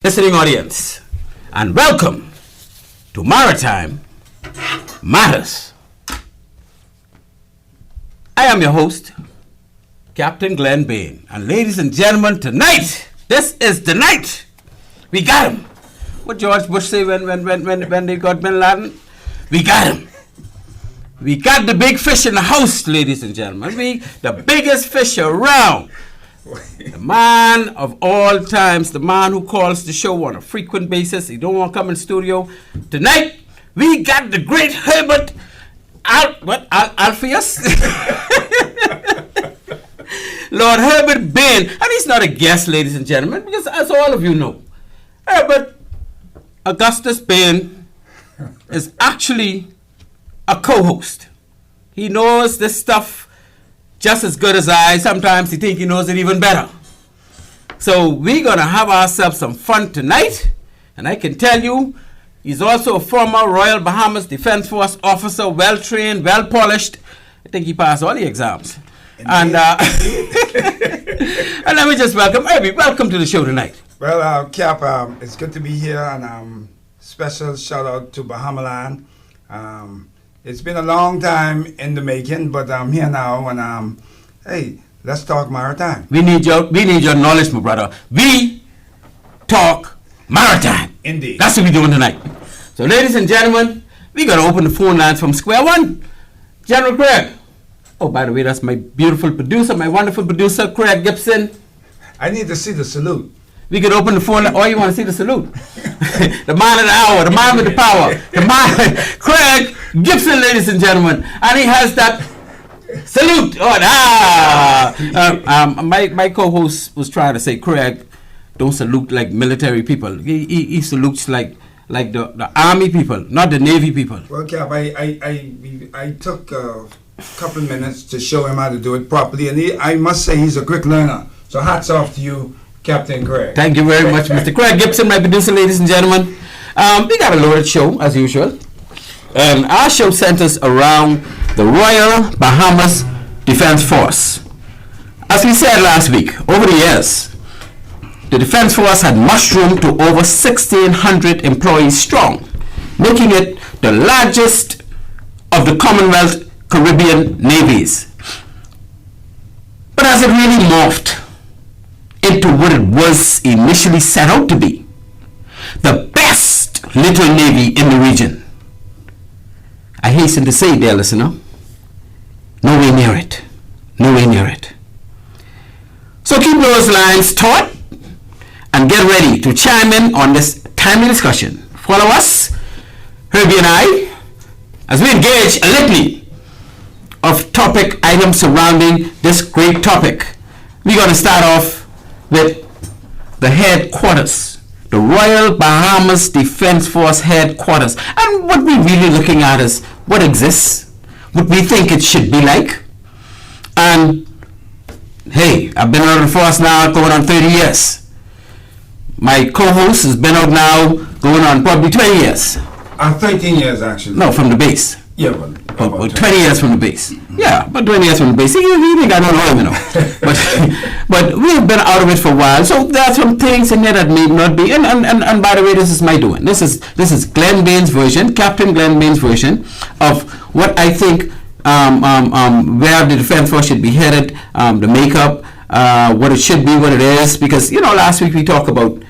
Listening audience, and welcome to Maritime Matters. I am your host, Captain Glenn Bain, and ladies and gentlemen, tonight, this is the night. We got him. What George Bush say when they got Bin Laden? We got him. We got the big fish in the house, ladies and gentlemen. The biggest fish around. The man of all times, the man who calls the show on a frequent basis. He don't want to come in studio. Tonight, we got the great Herbert Alpheus. Lord Herbert Bain. And he's not a guest, ladies and gentlemen, because as all of you know, Herbert Augustus Bain is actually a co-host. He knows this stuff just as good as I. Sometimes he think he knows it even better. So we're going to have ourselves some fun tonight. And I can tell you, he's also a former Royal Bahamas Defense Force officer, well-trained, well-polished. I think he passed all the exams. And, and let me just welcome to the show tonight. Well, Cap, it's good to be here. And special shout-out to Bahamaland. It's been a long time in the making, but I'm here now, and hey, let's talk maritime. We need your knowledge, my brother. We talk maritime. Indeed. That's what we're doing tonight. So, ladies and gentlemen, we're gonna open the phone lines from square one. General Craig. Oh, by the way, that's my beautiful producer, my wonderful producer, Craig Gibson. I need to see the salute. We could open the phone. Oh, you want to see the salute? The man of the hour, the man with the power, the man, Craig Gibson, ladies and gentlemen, and he has that salute. My co-host was trying to say, Craig, don't salute like military people. He salutes like the army people, not the navy people. Well, Cap, I took a couple minutes to show him how to do it properly, and I must say he's a quick learner. So hats off to you, Captain Craig. Thank you very much, Mr. Craig Gibson, my producer, ladies and gentlemen. We got a loaded show, as usual. Our show centers around the Royal Bahamas Defense Force. As we said last week, over the years, the Defense Force had mushroomed to over 1,600 employees strong, making it the largest of the Commonwealth Caribbean navies. But has it really morphed into what it was initially set out to be? The best little navy in the region. I hasten to say, dear listener, nowhere near it. Nowhere near it. So keep those lines taut and get ready to chime in on this timely discussion. Follow us, Herbie and I, as we engage a litany of topic items surrounding this great topic. We're going to start off with the headquarters, the Royal Bahamas Defense Force headquarters. And what we're really looking at is what exists, what we think it should be like. And hey, I've been out of the force now going on 30 years. My co-host has been out now going on probably 20 years. 13 years, actually. No, from the base. Yeah, but 20 years from the base. Yeah, but 20 years from the base. You think I don't know him, you know. But we've been out of it for a while, so there are some things in there that may not be. And by the way, this is my doing. This is Glenn Bain's version, Captain Glenn Bain's version of what I think where the Defense Force should be headed, the makeup, what it should be, what it is. Because last week we talked about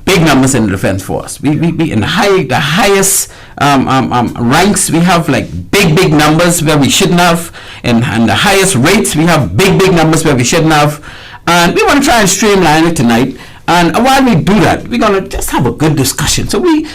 big numbers in the Defense Force. We in the highest ranks, we have like big numbers where we shouldn't have, and the highest rates we have big numbers where we shouldn't have, and we want to try and streamline it tonight. And while we do that, we're gonna just have a good discussion. So you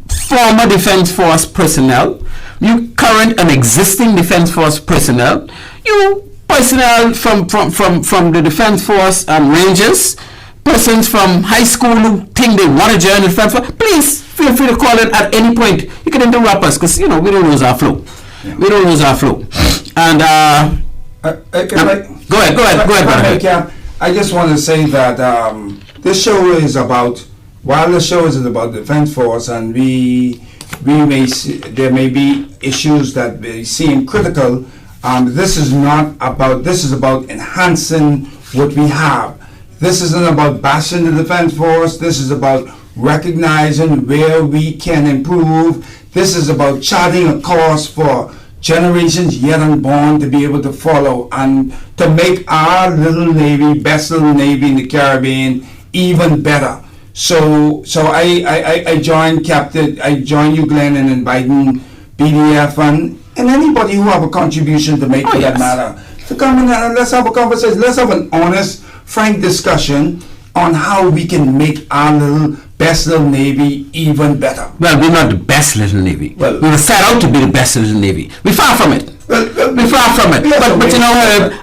former Defense Force personnel, you current and existing Defense Force personnel, you personnel from the Defense Force Rangers, persons from high school who think they want to join the Defense Force, please feel free to call in at any point. You can interrupt us because we don't lose our flow. Yeah. We don't lose our flow. And go ahead, brother. I just want to say that this show is about, while the show is about the Defense Force, and there may be issues that we seem critical. This is about enhancing what we have. This isn't about bashing the Defense Force. This is about recognizing where we can improve. This is about charting a course for generations yet unborn to be able to follow and to make our little Navy, best little Navy in the Caribbean, even better. So I joined Captain, I joined you, Glenn, in inviting BDF and anybody who have a contribution to make for that matter to come in and let's have a conversation. Let's have an honest, frank discussion on how we can make our little best little Navy even better. Well, we're not the best little Navy. Well, we were set out to be the best little Navy. We're far from it. We're far from it. Yes, but you know,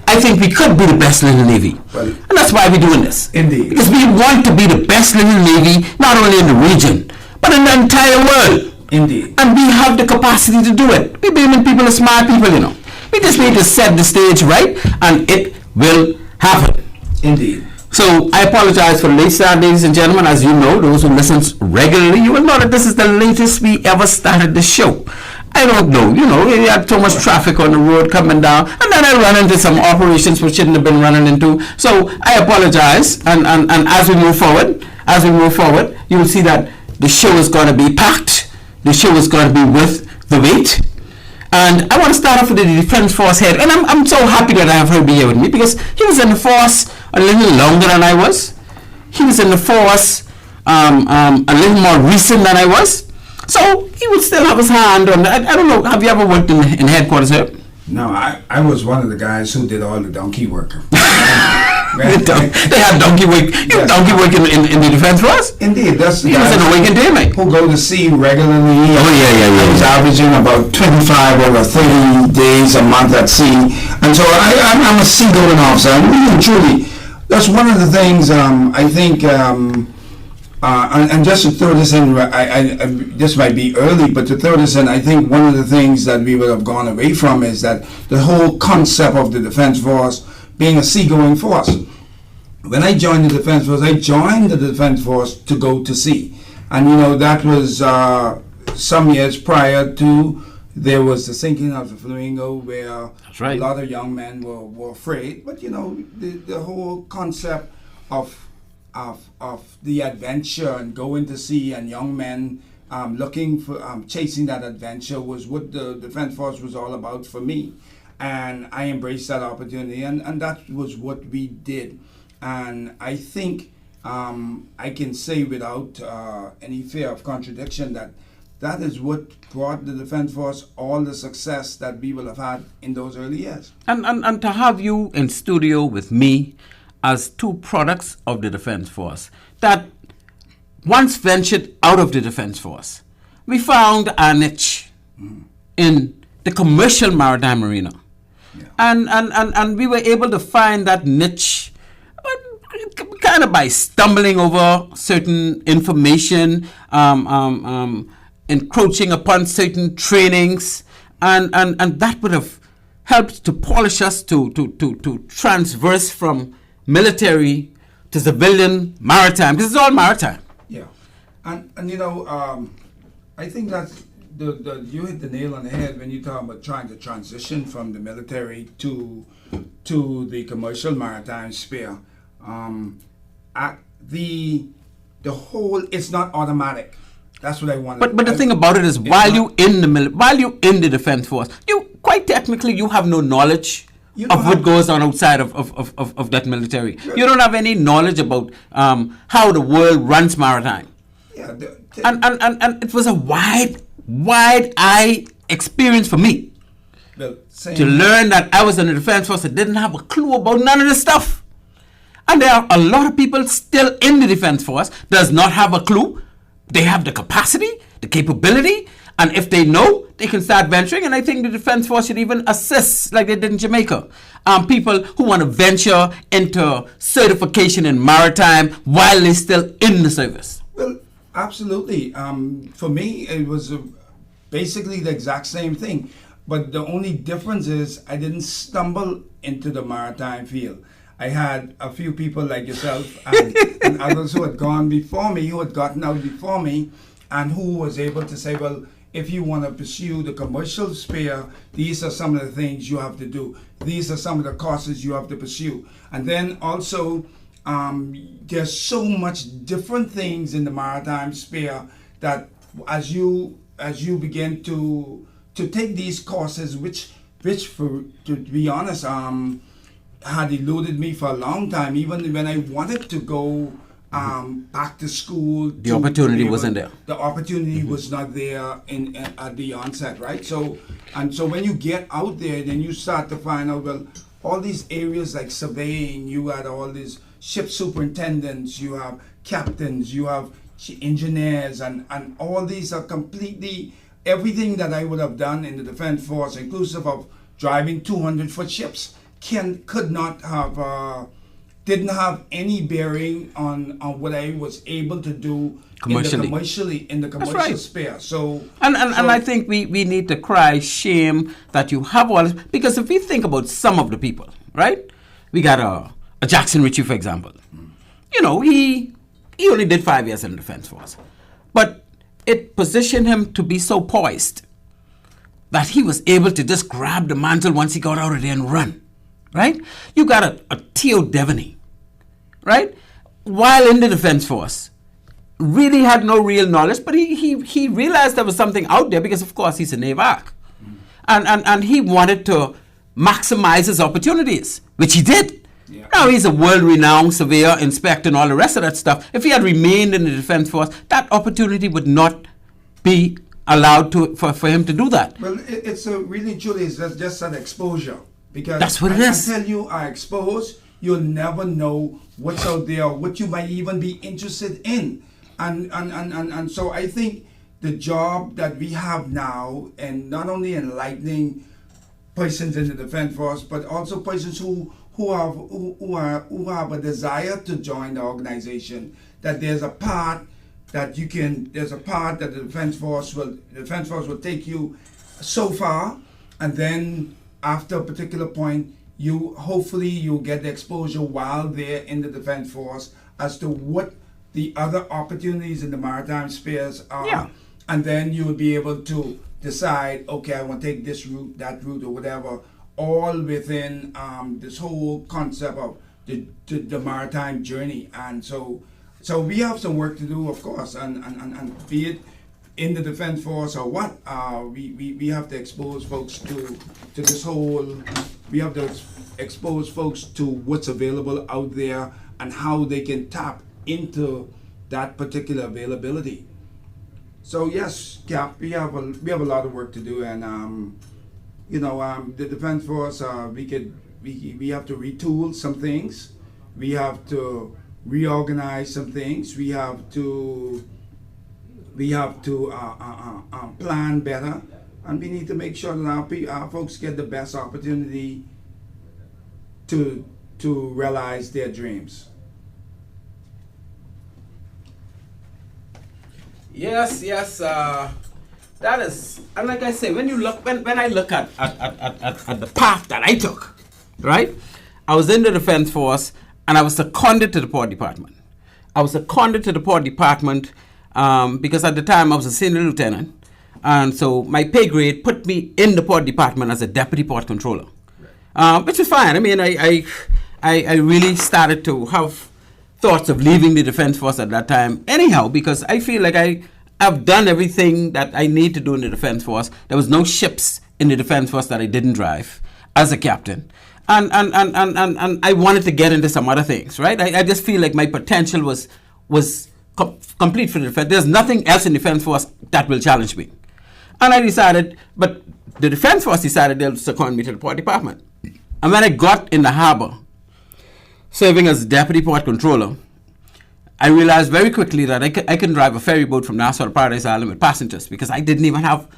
I think we could be the best little Navy. Well, and that's why we're doing this. Indeed. Because we want to be the best little Navy, not only in the region, but in the entire world. Indeed. And we have the capacity to do it. We Bahamian people are smart people, you know. We just need to set the stage right, and it will happen. Indeed. So I apologize for the late start, ladies and gentlemen. As you know, those who listen regularly, you will know that this is the latest we ever started the show. I don't know, you know, we had so much traffic on the road coming down, and then I ran into some operations which shouldn't have been running into. So I apologize, and as we move forward, you will see that the show is going to be packed. The show is going to be with the weight. And I want to start off with the Defense Force head. And I'm so happy that I have Herbie here with me, because he was in the force a little longer than I was. He was in the force a little more recent than I was. So he would still have his hand on that. I don't know, have you ever worked in headquarters, Herb? No, I was one of the guys who did all the donkey work. They have donkey work. You have donkey work in the Defense Force? Indeed, that's the he was in the wake and day, mate. Who go to sea regularly. Oh, yeah. I was averaging about 25 over 30 days a month at sea. And so I'm a seagoing officer. And really and truly, that's one of the things I think, and just to throw this in, this might be early, but to throw this in, I think one of the things that we would have gone away from is that the whole concept of the Defense Force being a seagoing force. When I joined the Defense Force to go to sea. And you know, that was some years prior to, there was the sinking of the Flamingo, where a lot of young men were afraid. But you know, the whole concept of the adventure and going to sea and young men looking for, chasing that adventure was what the Defense Force was all about for me. And I embraced that opportunity, and that was what we did. And I think I can say without any fear of contradiction that is what brought the Defense Force all the success that we will have had in those early years. And to have you in studio with me as two products of the Defense Force that once ventured out of the Defense Force, we found a niche in the commercial maritime arena. Yeah. And we were able to find that niche kind of by stumbling over certain information, encroaching upon certain trainings, and that would have helped to polish us to transverse from military to civilian maritime, because it's all maritime. Yeah, and you know, I think that's you hit the nail on the head when you talk about trying to transition from the military to the commercial maritime sphere. The whole, it's not automatic. That's what I want. But the thing about it is, while you in the Defense Force, you quite technically you have no knowledge of what goes on outside of that military. Yeah. You don't have any knowledge about how the world runs maritime. Yeah, and it was a wide eye experience for me to learn that I was in the Defense Force and didn't have a clue about none of this stuff. And there are a lot of people still in the Defense Force does not have a clue. They have the capacity, the capability, and if they know, they can start venturing. And I think the Defense Force should even assist, like they did in Jamaica, people who want to venture into certification in maritime while they're still in the service. Well, absolutely. For me, it was basically the exact same thing. But the only difference is I didn't stumble into the maritime field. I had a few people like yourself and others who had gone before me, who had gotten out before me, and who was able to say, well, if you want to pursue the commercial sphere, these are some of the things you have to do. These are some of the courses you have to pursue. And then also, there's so much different things in the maritime sphere that as you begin to take these courses, which for to be honest, had eluded me for a long time. Even when I wanted to go back to school, The opportunity wasn't there. The opportunity was not there at the onset, right? So when you get out there, then you start to find out, well, all these areas like surveying, you had all these ship superintendents, you have captains, you have engineers, and all these are completely everything that I would have done in the Defense Force, inclusive of driving 200-foot ships, could not have didn't have any bearing on what I was able to do commercially in the commercial sphere. So and I think we need to cry shame that you have all this, because if we think about some of the people, right? We got a Jackson Ritchie, for example. You know, he only did 5 years in the Defense Force, but it positioned him to be so poised that he was able to just grab the mantle once he got out of there and run, right? You got a Theo Devaney, right? While in the Defense Force, really had no real knowledge, but he realized there was something out there because, of course, he's a NAVAC. And he wanted to maximize his opportunities, which he did. Yeah. Now he's a world-renowned surveyor, inspector, and all the rest of that stuff. If he had remained in the Defense Force, that opportunity would not be allowed for him to do that. Well, it's really, Julie, it's just an exposure. Because that's what it is. Until you are exposed, you'll never know what's out there, what you might even be interested in. And so I think the job that we have now, and not only enlightening persons in the Defense Force, but also persons who have a desire to join the organization, that there's a part that the Defense Force will take you so far, and then after a particular point, hopefully you'll get the exposure while they're in the Defense Force as to what the other opportunities in the maritime spheres are. Yeah. And then you will be able to decide, okay, I want to take this route, that route, or whatever, all within this whole concept of the maritime journey. And so we have some work to do, of course, and be it in the Defense Force or what, we have to expose folks to this whole, we have to expose folks to what's available out there and how they can tap into that particular availability. So yes, Cap, we have a lot of work to do, and the Defense Force, we have to retool some things, we have to reorganize some things, we have to plan better, and we need to make sure that our folks get the best opportunity to realize their dreams. Yes, that is, and like I say, when I look at the path that I took, right? I was in the Defense Force, and I was seconded to the Port Department. Because at the time I was a senior lieutenant, and so my pay grade put me in the Port Department as a deputy port controller, which is fine. I mean, I really started to have thoughts of leaving the Defense Force at that time anyhow, because I feel like I've done everything that I need to do in the Defense Force. There was no ships in the Defense Force that I didn't drive as a captain. And I wanted to get into some other things, right? I just feel like my potential was complete for the Defense. There's nothing else in the Defense Force that will challenge me. And I decided, but the Defense Force decided they'll second me to the Port Department. And when I got in the harbor, serving as deputy port controller, I realized very quickly that I can drive a ferry boat from Nassau to Paradise Island with passengers, because I didn't even have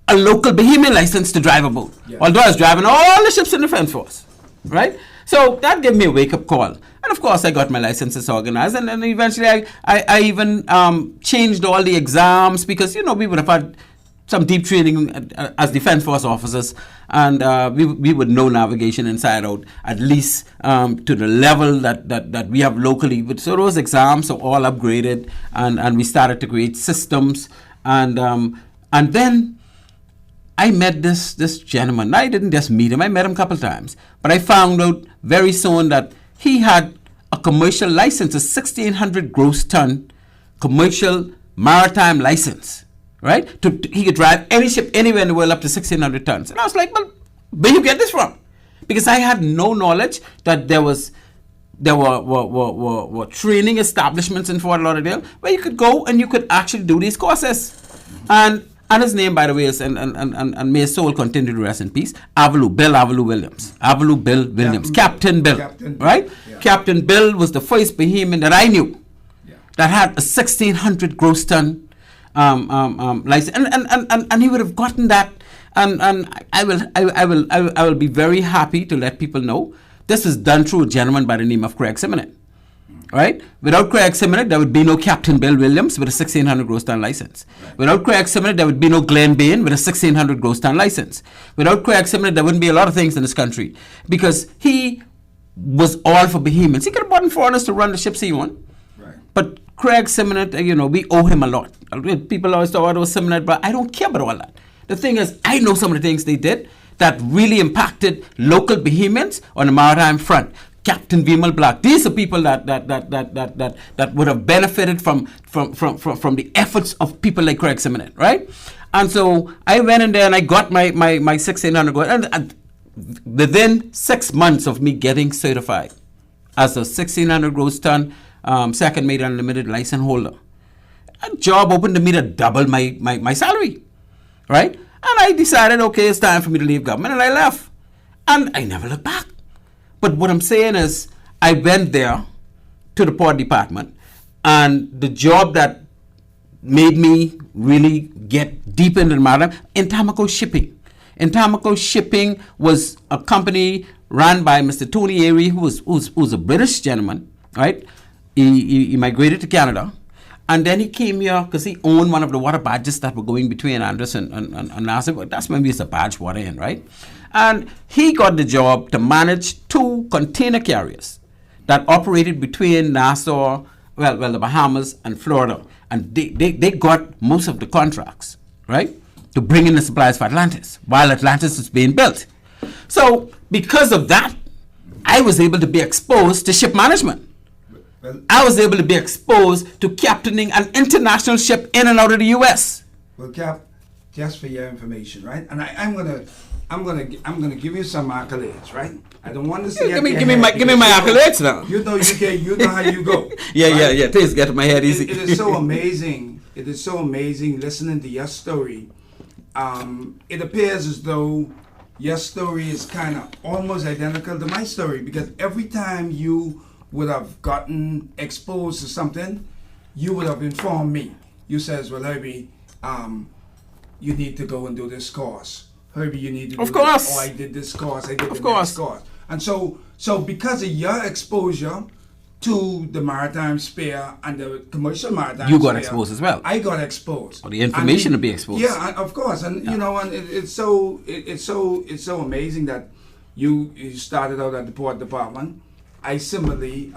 a local Bahamian license to drive a boat. Yeah. Although I was driving all the ships in the Defense Force, right? So that gave me a wake-up call. And of course, I got my licenses organized, and then eventually I even changed all the exams, because, we would have had some deep training as Defense Force officers, and we would know navigation inside out, at least to the level that we have locally. So those exams are all upgraded, and we started to create systems, and then I met this gentleman. I didn't just meet him, I met him a couple times, but I found out very soon that he had a commercial license, a 1,600 gross ton commercial maritime license, right? He could drive any ship anywhere in the world up to 1,600 tons. And I was like, well, where you get this from? Because I had no knowledge that there were training establishments in Fort Lauderdale where you could go and you could actually do these courses. And his name, by the way, is, and may his soul continue to rest in peace, Bill Williams. Captain Bill, right? Yeah. Captain Bill was the first Bahamian that I knew that had a 1,600 gross ton license. And he would have gotten that. And I will be very happy to let people know this was done through a gentleman by the name of Craig Simonet, right? Without Craig Simonet, there would be no Captain Bill Williams with a 1,600 gross ton license. Right. Without Craig Simonet, there would be no Glenn Bain with a 1,600 gross ton license. Without Craig Simonet, there wouldn't be a lot of things in this country because he was all for Bahamians. He could have brought foreigners to run the ships he won. Right. But Craig Simonet, we owe him a lot. People always talk about Simonet, but I don't care about all that. The thing is, I know some of the things they did that really impacted local Bahamians on the maritime front. Captain Vimal Black. These are people that would have benefited from the efforts of people like Craig Simonet, right? And so I went in there and I got my 1,600 gold. And within 6 months of me getting certified as a 1,600 gross ton second mate unlimited license holder, a job opened to me to double my salary, right? And I decided, okay, it's time for me to leave government, and I left. And I never looked back. But what I'm saying is, I went there to the port department, and the job that made me really get deep into the maritime, Intamaco Shipping. Intamaco Shipping was a company run by Mr. Tony Airy, who's a British gentleman, right? He migrated to Canada. And then he came here because he owned one of the water barges that were going between Anderson and Nassau. That's when we used to barge water in, right? And he got the job to manage 2 container carriers that operated between Nassau, the Bahamas and Florida. And they got most of the contracts, right, to bring in the supplies for Atlantis while Atlantis was being built. So because of that, I was able to be exposed to ship management. I was able to be exposed to captaining an international ship in and out of the U.S. Well, Cap, just for your information, right? And I'm gonna give you some accolades, right? I don't want to see. Give me my accolades now. You know how you go. Yeah. Please get my head easy. It is so amazing. It is so amazing listening to your story. It appears as though your story is kind of almost identical to my story because every time you would have gotten exposed to something, you would have informed me. You says, well, Herbie, you need to go and do this course. Herbie, you need to do Of course. this. Oh, I did this course. I did the next course. And so because of your exposure to the maritime sphere and the commercial maritime you got sphere, exposed as well. I got exposed. Or the information to be exposed. Yeah, of course. And and it's so amazing that you started out at the port department. I similarly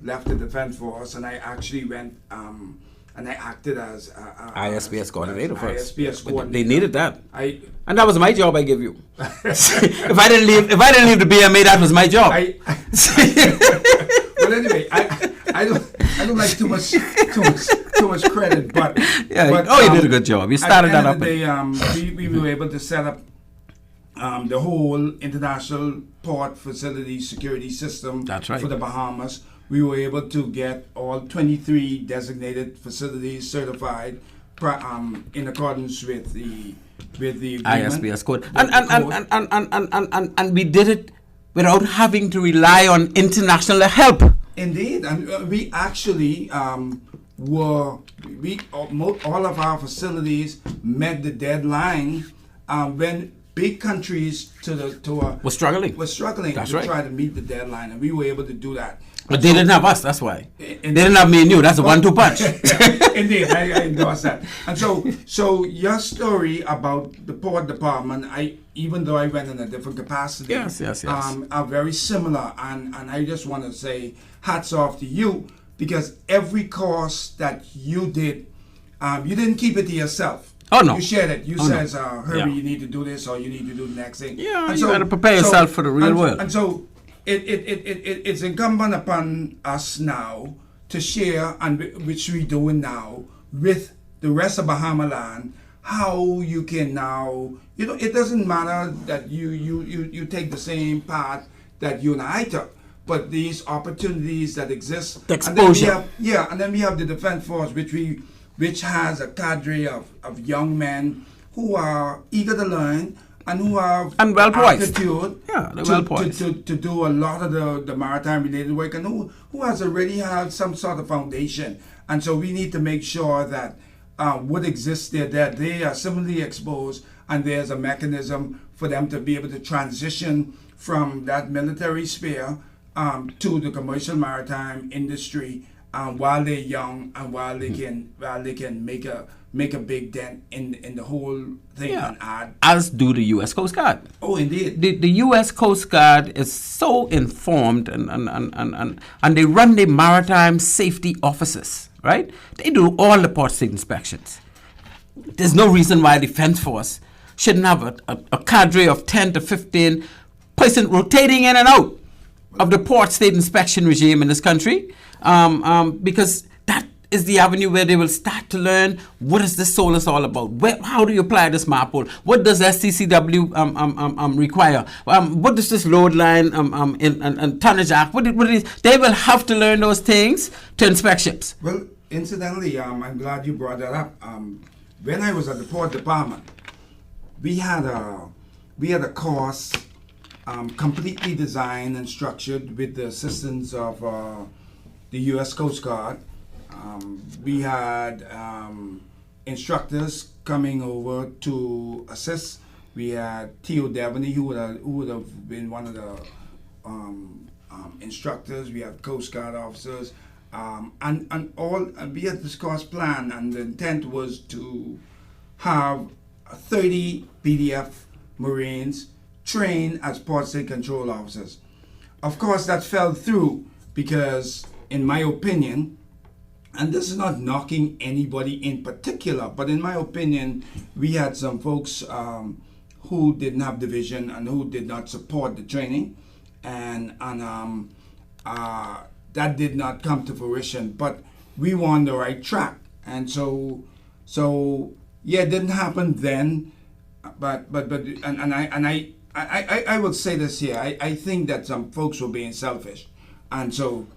left the Defense Force, and I actually went and I acted as ISPS coordinator first. ISPS coordinator. They needed that, and that was my job. I give you. If I didn't leave the BMA, that was my job. Well, anyway, I don't like too much credit, but you did a good job. You started that up. At the end of the day, we were able to set up the whole international port facility security system. That's right. For the Bahamas. We were able to get all 23 designated facilities certified in accordance with the agreement. ISPS code. And we did it without having to rely on international help. Indeed, and we actually all of our facilities met the deadline when big countries were struggling. That's to try to meet the deadline, and we were able to do that. But they didn't have us, that's why. They didn't have me and you, that's a 1-2 punch. Indeed, I endorse that. And so your story about the port department, even though I went in a different capacity, yes. Are very similar. And I just want to say hats off to you, because every course that you did, you didn't keep it to yourself. Oh, no. You shared it. You said, Herbie, you need to do this, or you need to do the next thing. Yeah, and you got to prepare yourself for the real world. And so it's incumbent upon us now to share, and which we're doing now, with the rest of Bahamaland, how you can now, it doesn't matter that you take the same path that you and I took, but these opportunities that exist. The exposure. And then we have the Defense Force, which has a cadre of young men who are eager to learn and who have and well poised. Aptitude to do a lot of the maritime related work, and who has already had some sort of foundation. And so we need to make sure that what exists there, that they are similarly exposed, and there's a mechanism for them to be able to transition from that military sphere to the commercial maritime industry while they're young, and while they can make a big dent in the whole thing, and add. As do the U.S. Coast Guard. Oh, indeed. The U.S. Coast Guard is so informed, and they run the maritime safety offices, right? They do all the port state inspections. There's no reason why the Defense Force shouldn't have a cadre of 10 to 15 person rotating in and out of the port state inspection regime in this country, because that is the avenue where they will start to learn what is this SOLAS all about. How do you apply this MARPOL? What does SCCW require? What does this load line and tonnage act? What it is? They will have to learn those things to inspect ships. Well, incidentally, I'm glad you brought that up. When I was at the Port Department, we had a course completely designed and structured with the assistance of the U.S. Coast Guard. We had instructors coming over to assist. We had Theo Devaney, who would have been one of the instructors. We had Coast Guard officers, and we had this course plan, and the intent was to have 30 BDF Marines trained as port state control officers. Of course, that fell through because, in my opinion, and this is not knocking anybody in particular, but in my opinion, we had some folks who didn't have the vision and who did not support the training, and that did not come to fruition. But we were on the right track, and so yeah, it didn't happen then. But I will say this here. I think that some folks were being selfish, and so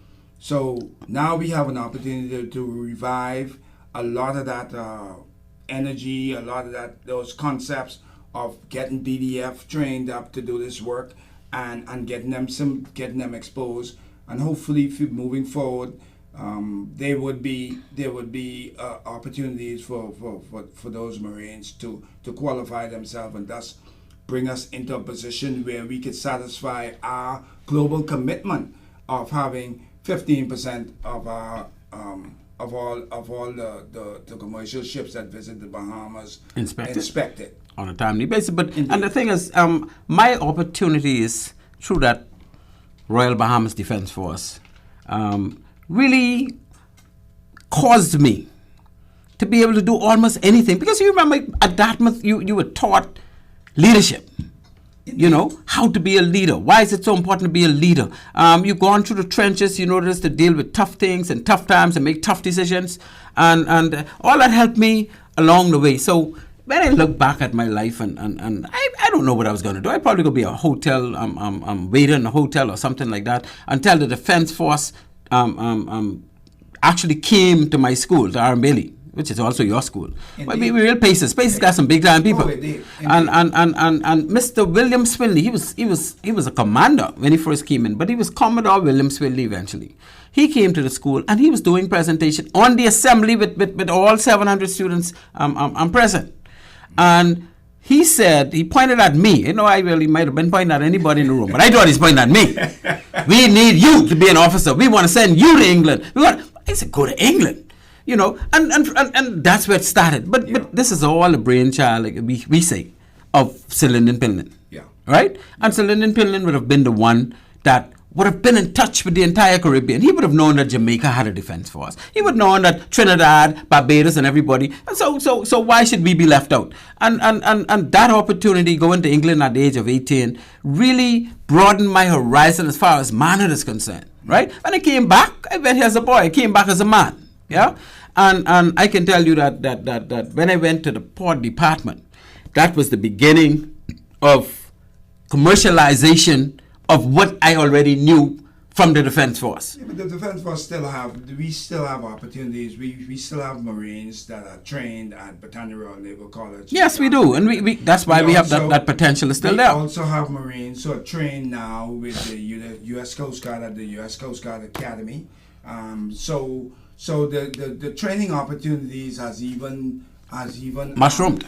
now we have an opportunity to revive a lot of that energy, a lot of those concepts of getting BDF trained up to do this work, and getting them exposed, and hopefully moving forward, there would be opportunities for those Marines to qualify themselves, and thus bring us into a position where we could satisfy our global commitment of having 15% of our of all the commercial ships that visit the Bahamas inspected on a timely basis. But and the thing is, my opportunities through that Royal Bahamas Defense Force really caused me to be able to do almost anything, because you remember at Dartmouth you were taught leadership. You know, how to be a leader. Why is it so important to be a leader? You've gone through the trenches, you notice, to deal with tough things and tough times and make tough decisions. And all that helped me along the way. So when I look back at my life, and I don't know what I was going to do. I'd probably go be a hotel, waiter in a hotel or something like that, until the Defense Force actually came to my school, to RBDF, which is also your school. But we real Paces. Paces got some big time people. Indeed. And Mr. William Swinley, he was a commander when he first came in, but he was Commodore William Swinley eventually. He came to the school and he was doing presentation on the assembly with all 700 students present. And he said, he pointed at me. You know, I really might have been pointing at anybody in the room, but I thought he's pointing at me. We need you to be an officer. We want to send you to England. I said, go to England. You know, and that's where it started. But this is all a brainchild, like we say, of Sir Lyndon Pillin. Yeah. Right? And Sir Lyndon Pillin would have been the one that would have been in touch with the entire Caribbean. He would have known that Jamaica had a defense force. He would have known that Trinidad, Barbados, and everybody. And so why should we be left out? And that opportunity going to England at the age of 18 really broadened my horizon as far as manhood is concerned, right? When I came back, I went here as a boy. I came back as a man, yeah? And I can tell you that when I went to the port department, that was the beginning of commercialization of what I already knew from the Defense Force. Yeah, but the Defense Force we still have opportunities. We still have Marines that are trained at Botany Royal Naval College. Yes, we do, and we that's why we have that potential is still there. We also have Marines who are trained now with the U.S. Coast Guard at the U.S. Coast Guard Academy. So the training opportunities has even mushroomed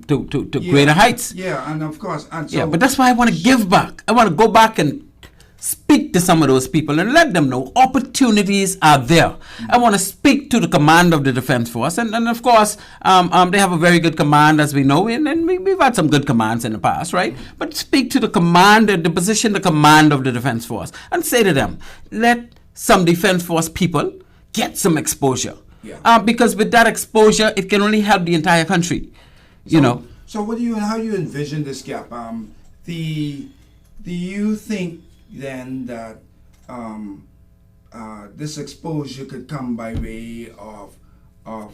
to greater heights. Yeah, and of course, and so, yeah, but that's why I want to give back. I want to go back and speak to some of those people and let them know opportunities are there. I want to speak to the command of the Defense Force, and of course, they have a very good command, as we know, and we've had some good commands in the past, right? But speak to the command, the command of the Defense Force, and say to them, let some Defense Force people get some exposure. Yeah. Because with that exposure, it can only help the entire country. So how do you envision this gap? Do you think then that this exposure could come by way of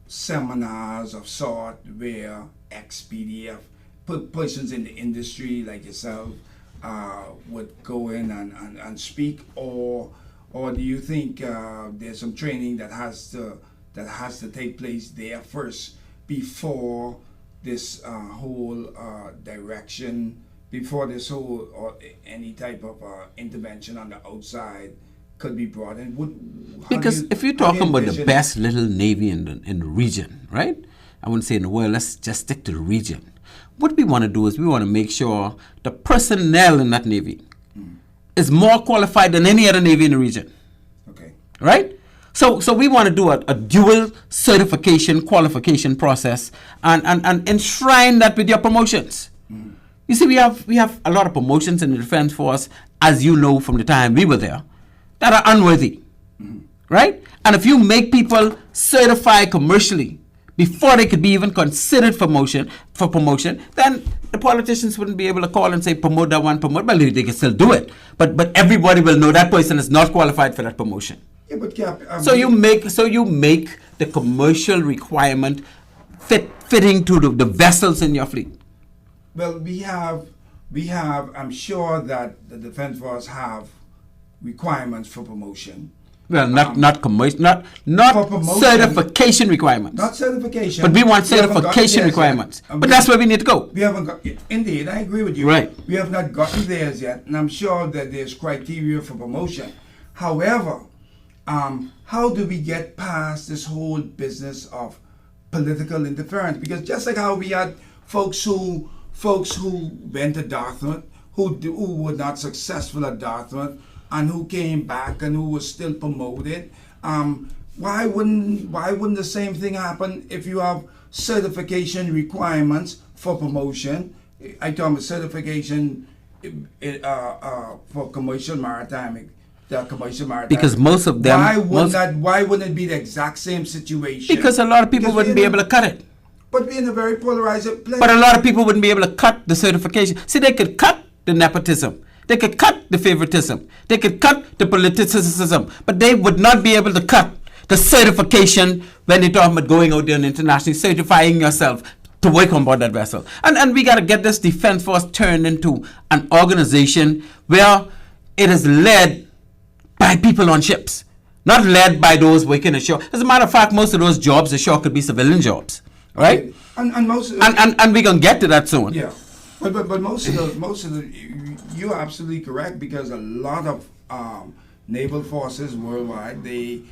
seminars of sort where ex-BDF persons in the industry like yourself would go in and speak, or do you think there's some training that has to take place there first before this whole direction, before this whole or any type of intervention on the outside could be brought in? Because if you're talking about the best little navy in the region, right? I wouldn't say in the world. Let's just stick to the region. What we want to do is we want to make sure the personnel in that navy is more qualified than any other navy in the region. Okay. Right? So we want to do a dual certification qualification process and enshrine that with your promotions. You see, we have a lot of promotions in the Defense Force, as you know from the time we were there, that are unworthy. Right? And if you make people certified commercially before they could be even considered for promotion, then the politicians wouldn't be able to call and say, promote that one, promote. Well, they can still do it. But everybody will know that person is not qualified for that promotion. Yeah, but Cap, so you make the commercial requirement fitting to the vessels in your fleet. Well, we have. I'm sure that the Defense Force have requirements for promotion. Well, not commercial, not certification requirements. Not certification. But we want certification requirements. But that's where we need to go. We haven't got. Indeed, I agree with you. Right. We have not gotten theirs yet, and I'm sure that there's criteria for promotion. However, how do we get past this whole business of political interference? Because just like how we had folks who went to Dartmouth, who were not successful at Dartmouth, and who came back and who was still promoted, why wouldn't the same thing happen if you have certification requirements for promotion? I talk about certification for commercial maritime. Because most of them. Why wouldn't it be the exact same situation? Because a lot of people wouldn't be able to cut it. But we're in a very polarized place. But a lot of people wouldn't be able to cut the certification. See, they could cut the nepotism. They could cut the favoritism. They could cut the politicism. But they would not be able to cut the certification when they're talking about going out there and internationally certifying yourself to work on board that vessel. And we got to get this Defense Force turned into an organization where it is led by people on ships, not led by those working ashore. As a matter of fact, most of those jobs ashore could be civilian jobs, right? Okay. And most of and we're gonna get to that soon. Yeah, but most of the you're absolutely correct, because a lot of naval forces worldwide, the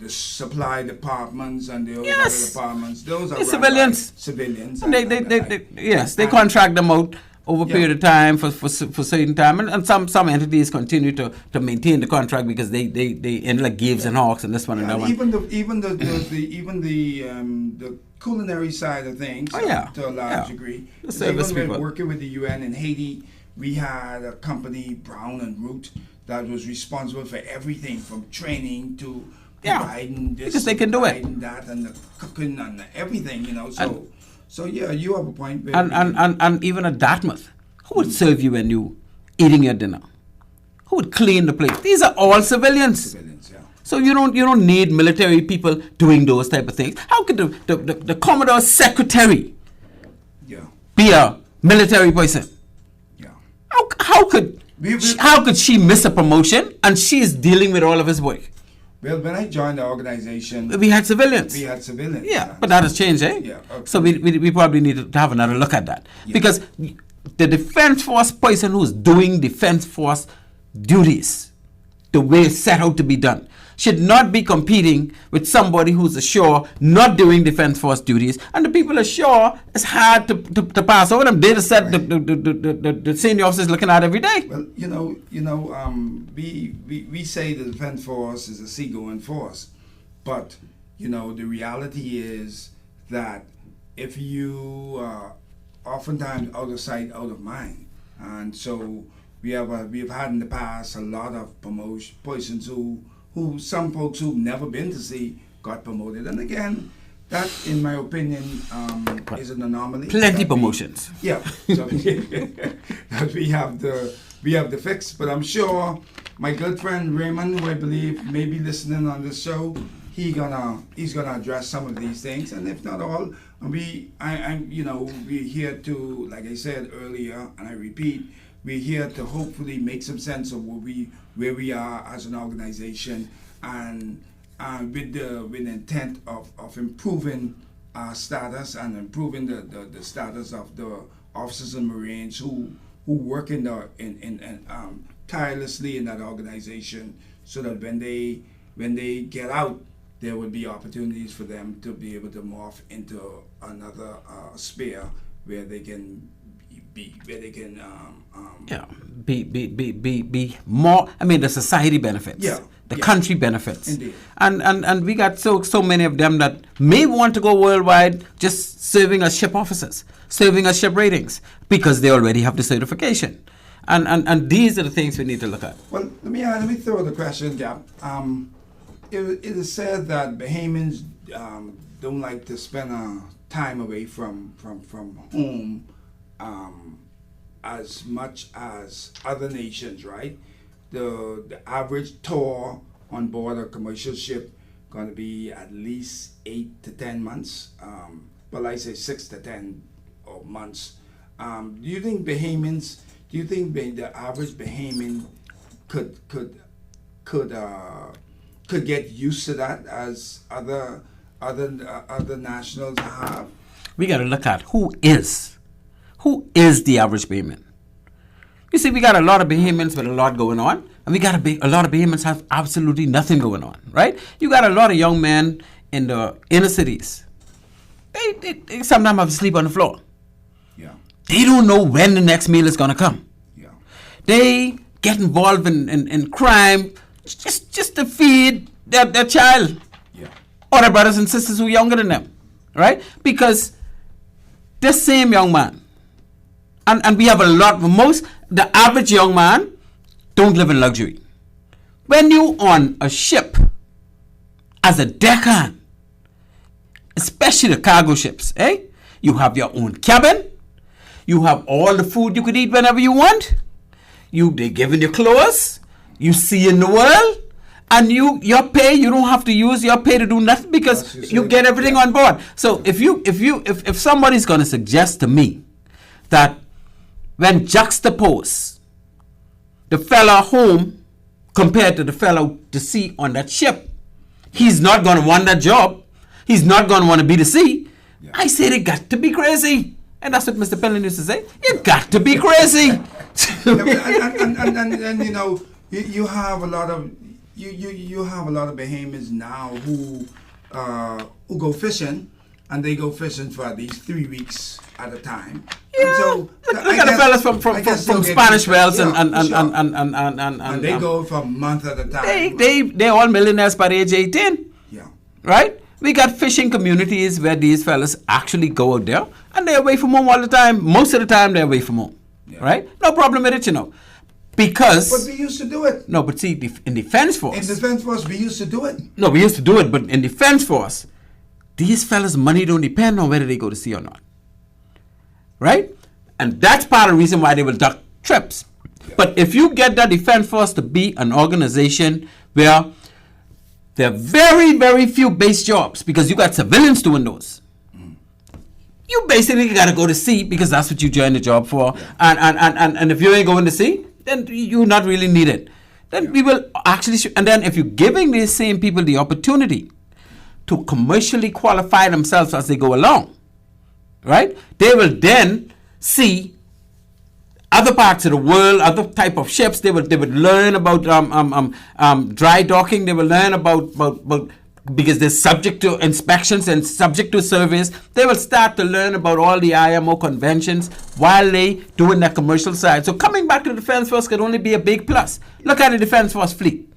supply departments and the other departments, those are civilians. Civilians. And they contract them out over a period of time for certain time, and some entities continue to maintain the contract because they end like Gibbs and Hawks and this one and that one. Even the culinary side of things, to a large degree. The service even people. Working with the UN in Haiti, we had a company, Brown and Root, that was responsible for everything from training to providing this, because they can do it, providing that, and the cooking and everything, you know. So yeah, you have a point. Baby. And even at Dartmouth, who would serve you when you eating your dinner? Who would clean the place? These are all civilians. Civilians, yeah. So you don't need military people doing those type of things. How could the Commodore's secretary be a military person? Yeah. How could she miss a promotion and she is dealing with all of his work? Well, when I joined the organization, we had civilians. Yeah, but that has changed, eh? Yeah. Okay. So we probably need to have another look at that. Yeah. Because the Defense Force person who's doing Defense Force duties the way it's set out to be done should not be competing with somebody who's ashore not doing Defense Force duties, and the people ashore, it's hard to pass over them. They're the set the senior officers looking at every day. Well, we say the Defense Force is a seagoing force, but the reality is that if you oftentimes out of sight, out of mind, and so we have had in the past a lot of persons who some folks who've never been to sea got promoted, and again, that in my opinion is an anomaly. Plenty promotions. So that we have the fix, but I'm sure my good friend Raymond, who I believe may be listening on this show, he's gonna address some of these things, and if not all, we're here to, like I said earlier, and I repeat, we're here to hopefully make some sense of where we are as an organization, and with the intent of improving our status and improving the status of the officers and Marines who work tirelessly in that organization, so that when they get out, there would be opportunities for them to be able to morph into another sphere where they can be more. I mean, the society benefits. The country benefits. Indeed. And we got so many of them that may want to go worldwide just serving as ship officers, serving as ship ratings, because they already have the certification. And these are the things we need to look at. Well, let me throw the question, Gab. It is said that Bahamians don't like to spend time away from home as much as other nations, right? The average tour on board a commercial ship going to be at least 8 to 10 months. Well, I say 6 to 10 months. Do you think Bahamians? Do you think the average Bahamian could get used to that as other nationals have? We got to look at who is the average Bahamian. You see, we got a lot of Bahamians with a lot going on, and we got a lot of Bahamians have absolutely nothing going on, right? You got a lot of young men in the inner cities. They sometimes have to sleep on the floor. Yeah. They don't know when the next meal is going to come. Yeah. They get involved in crime just to feed their child. Yeah. Or their brothers and sisters who are younger than them, right? Because this same young man, and we have the average young man don't live in luxury. When you on a ship as a deckhand, especially the cargo ships, you have your own cabin, you have all the food you could eat whenever you want, they giving you clothes, you see in the world, and your pay, you don't have to use your pay to do nothing because you get everything on board. So if somebody's going to suggest to me that when juxtapose the fella home compared to the fellow to sea on that ship, he's not going to want that job. He's not going to want to be the sea. Yeah. I say they got to be crazy. And that's what Mr. Penlin used to say. You got to be crazy. and you have a lot of you have a lot of Bahamians now who go fishing, and they go fishing for at least 3 weeks at a time. Yeah. And so look at the fellas from Spanish Wells and they go for a month at a time. They're all millionaires by age 18. Yeah. Right? We got fishing communities where these fellas actually go out there and they're away from home all the time. Most of the time they're away from home. right? No problem with it, you know. Because... But we used to do it. No, but see, in Defense Force... In Defense Force, we used to do it. No, we used to do it, but in Defense Force, these fellas' money don't depend on whether they go to sea or not. Right? And that's part of the reason why they will duck trips. Yeah. But if you get that Defense Force to be an organization where there are very, very few base jobs, because you got civilians doing those. You basically got to go to sea because that's what you joined the job for. Yeah. And if you ain't going to sea, then you're not really needed. Then we will actually, and then if you're giving these same people the opportunity to commercially qualify themselves as they go along, right? They will then see other parts of the world, other type of ships. They would learn about dry docking. They will learn about because they're subject to inspections and subject to surveys. They will start to learn about all the IMO conventions while they doing their commercial side. So coming back to the Defense Force could only be a big plus. Look at the Defense Force fleet.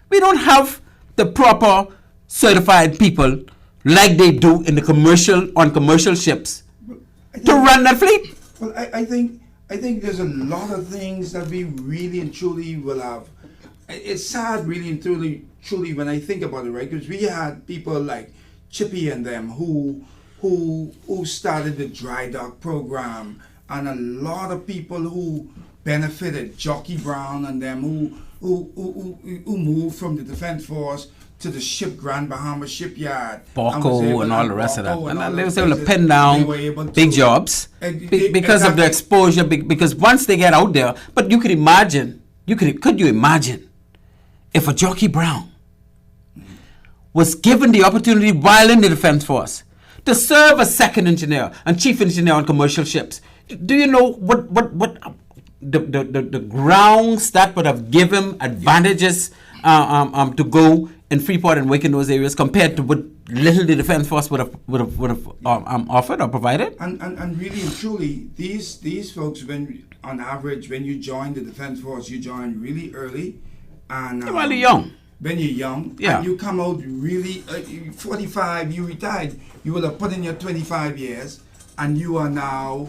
We don't have the proper certified people like they do in the commercial ships to run that fleet. Well, I think there's a lot of things that we really and truly will have. It's sad, really and truly, when I think about it, right? Because we had people like Chippy and them who started the dry dock program, and a lot of people who benefited, Jockey Brown and them who moved from the Defense Force to the ship Grand Bahamas shipyard. Borco and all the rest of that. And they was able to pin down big jobs because of the exposure, because once they get out there, but you could imagine, could you imagine if a Jockey Brown was given the opportunity while in the Defense Force to serve as second engineer and chief engineer on commercial ships? Do you know what the grounds that would have given him advantages to go in Freeport and Wake in those areas compared to what little the Defense Force would have offered or provided? And really and truly, these folks, on average, when you join the Defense Force, you join really early. And you're really young. When you're young, yeah. And you come out really 45, you retired. You will have put in your 25 years, and you are now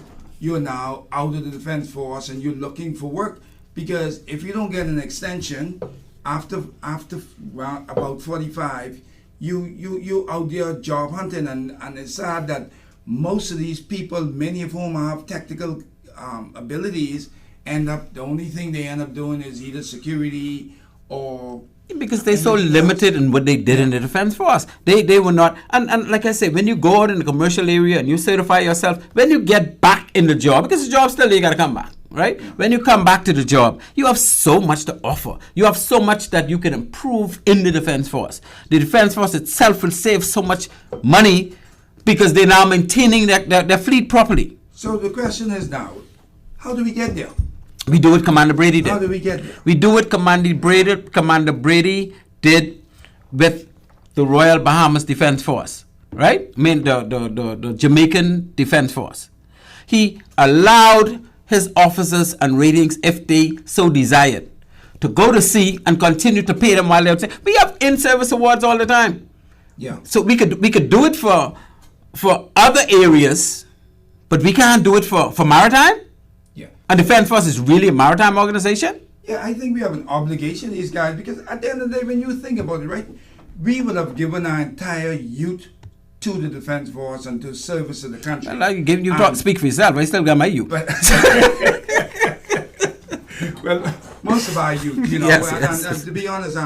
out of the Defense Force, and you're looking for work. Because if you don't get an extension after about 45, you out there job hunting, and it's sad that most of these people, many of whom have technical abilities, the only thing they end up doing is either security or... Because they're so limited in what they did in the Defense Force. They were not... And like I say, when you go out in the commercial area and you certify yourself, when you get back in the job, because the job still, you got to come back, right? When you come back to the job, you have so much to offer. You have so much that you can improve in the Defense Force. The Defense Force itself will save so much money because they're now maintaining their fleet properly. So the question is now, how do we get there? We do what Commander Brady did. How do we get there? We do what Commander Brady did with the Royal Bahamas Defense Force, right? I mean, the Jamaican Defense Force. He allowed his officers and ratings, if they so desired, to go to sea and continue to pay them while they're out. We have in-service awards all the time. Yeah. So we could do it for other areas, but we can't do it for maritime. And Defense Force is really a maritime organization? Yeah, I think we have an obligation to these guys, because at the end of the day, when you think about it, right, we would have given our entire youth to the Defense Force and to service to the country. Well, speak for yourself. I still got my youth. Well, most of our youth, you know. Yes. And to be honest,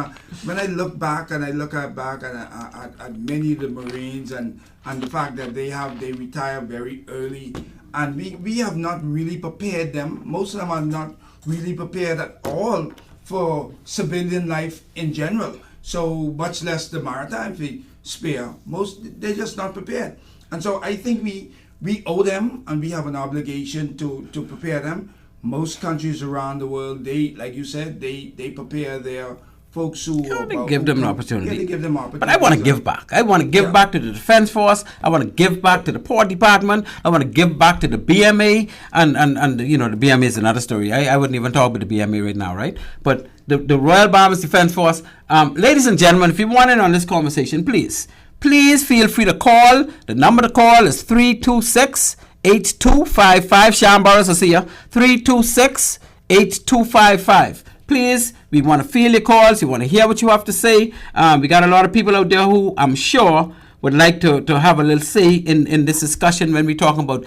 when I look back and I look back at many of the Marines and the fact that they retire very early. And we have not really prepared them. Most of them are not really prepared at all for civilian life in general. So much less the maritime sphere. They're just not prepared. And so I think we owe them, and we have an obligation to prepare them. Most countries around the world, like you said, they prepare their folks who... give them an opportunity. Yeah, they give them opportunity. But I want to give back. I want to give back to the Defense Force. I want to give back to the Port Department. I want to give back to the BMA. And you know, the BMA is another story. I wouldn't even talk about the BMA right now, right? But the Royal Bahamas Defense Force, ladies and gentlemen, if you want in on this conversation, please feel free to call. The number to call is 326 326-8255. Sham Boris, I see ya. 326-8255. Please, we want to feel your calls. We want to hear what you have to say. We got a lot of people out there who I'm sure would like to have a little say in this discussion when we're talking about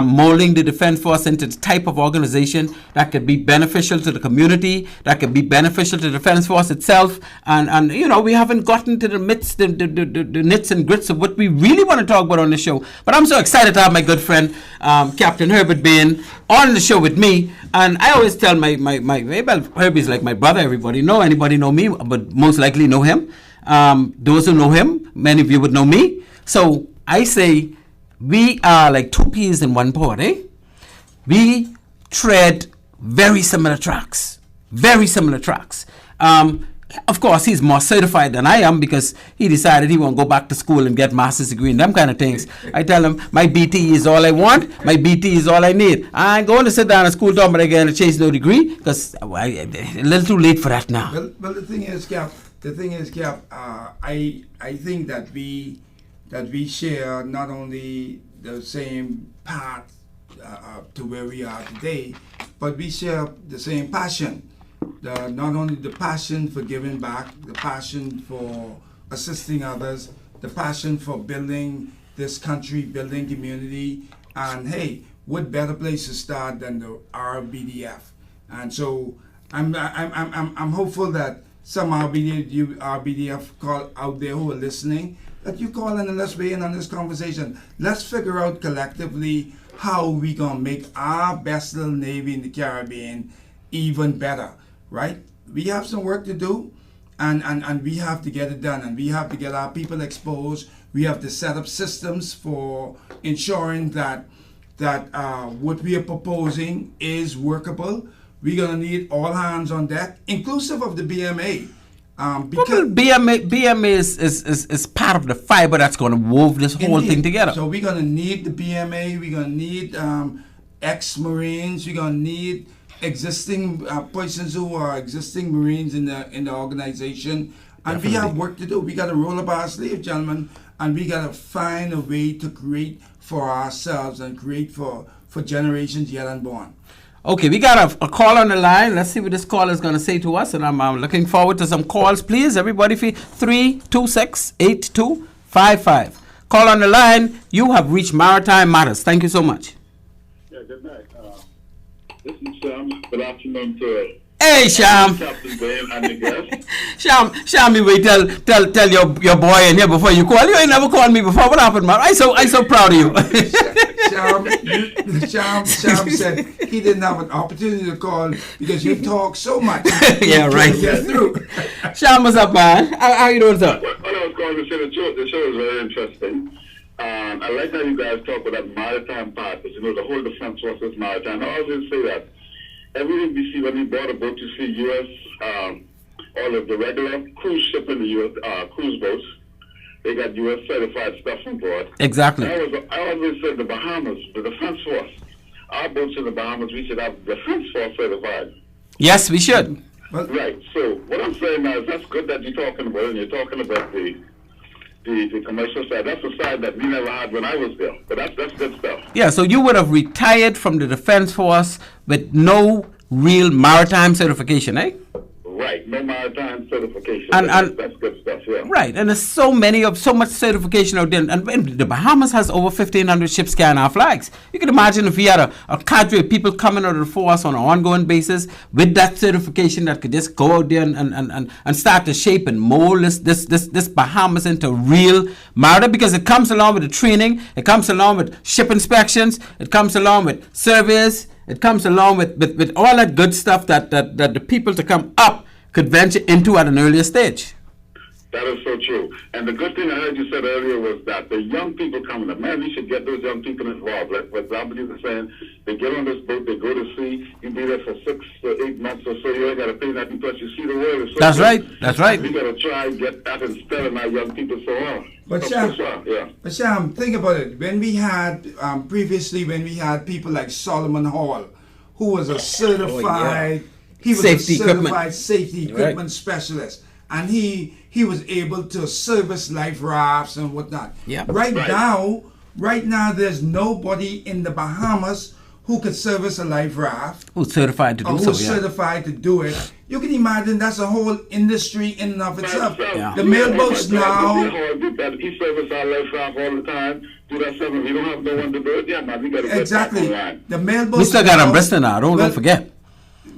molding the Defense Force into the type of organization that could be beneficial to the community, that could be beneficial to the Defense Force itself. And you know, we haven't gotten to the nits and grits of what we really want to talk about on the show. But I'm so excited to have my good friend, Captain Herbert Bain, on the show with me. And I always tell well, Herbie's like my brother. Everybody know me, but most likely know him. Those who know him, many of you would know me. So I say we are like two peas in one pod, eh? We tread very similar tracks. Of course, he's more certified than I am because he decided he won't go back to school and get master's degree and them kind of things. I tell him, my BT is all I want. My BT is all I need. I ain't going to sit down at school dorm again and chase no degree because a little too late for that now. Well, the thing is, Cap, I think that we share not only the same path to where we are today, but we share the same passion. Not only the passion for giving back, the passion for assisting others, the passion for building this country, building community, and hey, what better place to start than the RBDF? And so I'm hopeful that some RBDF call out there who are listening, that you call in and let's weigh in on this conversation. Let's figure out collectively how we gonna make our best little Navy in the Caribbean even better, right? We have some work to do, and we have to get it done, and we have to get our people exposed. We have to set up systems for ensuring that what we are proposing is workable. We're gonna need all hands on deck, inclusive of the BMA. Because BMA is part of the fiber that's going to wove this whole thing together. So we're going to need the BMA. We're going to need ex-Marines. We're going to need existing persons who are existing Marines in the organization. And Definitely. We have work to do. We got to roll up our sleeves, gentlemen, and we got to find a way to create for ourselves and create for generations yet unborn. Okay, we got a call on the line. Let's see what this caller is going to say to us. And I'm looking forward to some calls, please. Everybody, 326-8255. Call on the line. You have reached Maritime Matters. Thank you so much. Yeah, good night. This is Sham. Good afternoon to Hey, Sham. Captain Bain and the guest. Sham, you wait tell your boy in here before you call. You ain't never called me before. What happened, man? I so proud of you. Sham said he didn't have an opportunity to call because you talk so much. Yeah, right. Get through. Sham, what's up, man? How you doing, sir? What I was going to say, the show is very interesting. I like how you guys talk about that maritime part, because the whole defense force is maritime. I always say that everything we see when we board a boat, you see U.S. All of the regular cruise ship in the U.S. Cruise boats. They got U.S. certified stuff on board. Exactly. I always said the Bahamas, the Defense Force, our boats in the Bahamas, we should have Defense Force certified. Yes, we should. Right. So what I'm saying now is that's good that you're talking about, and you're talking about the commercial side. That's the side that we never had when I was there. But that's good stuff. Yeah, so you would have retired from the Defense Force with no real maritime certification, eh? Right, no maritime certification. And that's good stuff, yeah. Right, and there's so much certification out there. And the Bahamas has over 1,500 ships carrying our flags. You can imagine if we had a cadre of people coming out of the force on an ongoing basis with that certification that could just go out there and start to shape and mold this Bahamas into real maritime, because it comes along with the training, it comes along with ship inspections, it comes along with surveys, it comes along with all that good stuff that the people to come up could venture into at an earlier stage. That is so true. And the good thing I heard you said earlier was that the young people coming up, man, we should get those young people involved. Like what Dominique was saying, they get on this boat, they go to sea, you be there for 6 to 8 months or so, you ain't got to pay nothing plus you see the world. So That's right. That's right. We got to try and get that instead of our young people so on. But Sham, think about it. When we had, previously, when we had people like Solomon Hall, who was a certified, he was safety a certified equipment. safety equipment specialist. And he was able to service life rafts and whatnot. Yeah. Right now, Right now, there's nobody in the Bahamas who could service a life raft. Who's certified to or do so, who's yeah. certified to do it. You can imagine that's a whole industry in and of itself. Yeah. The mailboats now. He service our life raft all the time. Do that stuff. We don't have no one to do it. Yeah, man, we got to Exactly. The mailboats. We still got now, them Bristol now, don't forget.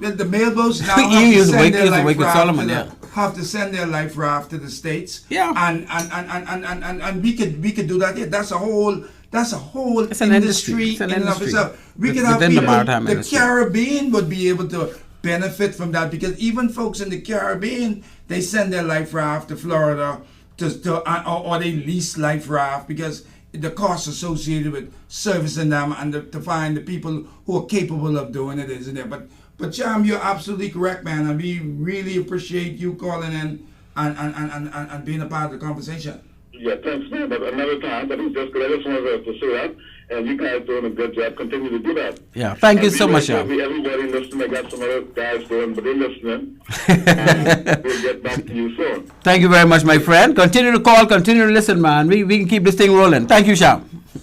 Well, the mailboats now You have to used to send wake- their used to life wake with raft Solomon, to yeah. have to send their life raft to the States. Yeah. And we could do that here. That's a whole It's an industry. It's an in and of industry. itself. We could have Within the people, maritime the industry. Caribbean would be able to benefit from that, because even folks in the Caribbean, they send their life raft to Florida or they lease life raft, because the costs associated with servicing them and to find the people who are capable of doing it isn't there. But Cham, you're absolutely correct, man, and we really appreciate you calling in and being a part of the conversation. Yeah, thanks, man. But another time, but it's just good. I just wanted to say that, and you guys doing a good job. Continue to do that. Yeah, thank you so much, Sean. Everybody listening, I got some other guys doing, but they're listening. And we'll get back to you soon. Thank you very much, my friend. Continue to call, continue to listen, man. We can keep this thing rolling. Thank you, Sean.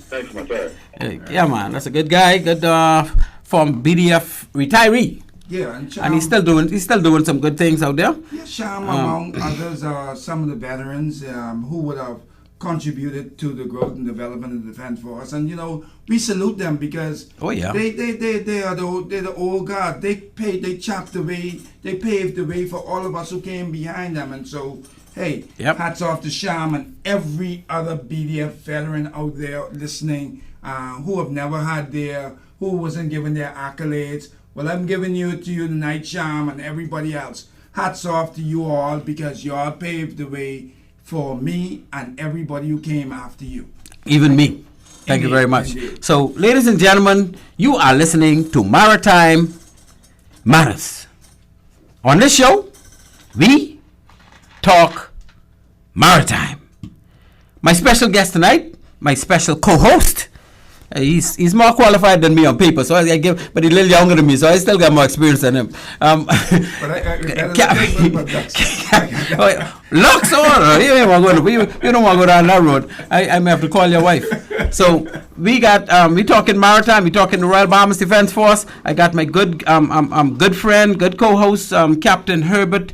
Thanks, my friend. Yeah, man, that's a good guy. Good from BDF retiree. Yeah, and Cham, And he's still doing some good things out there. yeah, Sham, among others, are some of the veterans who would have contributed to the growth and development of the Defense Force, and we salute them, because Oh, yeah. they are the old guard. They paved the way for all of us who came behind them, and so hey, Yep. hats off to Sham and every other BDF veteran out there listening who have never had who wasn't given their accolades. Well, I'm giving you to you tonight, Sham, and everybody else. Hats off to you all, because you all paved the way for me and everybody who came after you. Even me. Thank you Indeed, very much. indeed. So, ladies and gentlemen, you are listening to Maritime Matters. On this show, we talk maritime. My special guest tonight, my special co-host, he's more qualified than me on paper, so I give, but he's a little younger than me, so I still got more experience than him. Lux, you don't want to go down that road. I may have to call your wife. So we talking maritime. We talking the Royal Bahamas Defense Force. I got my good good friend, good co-host, Captain Herbert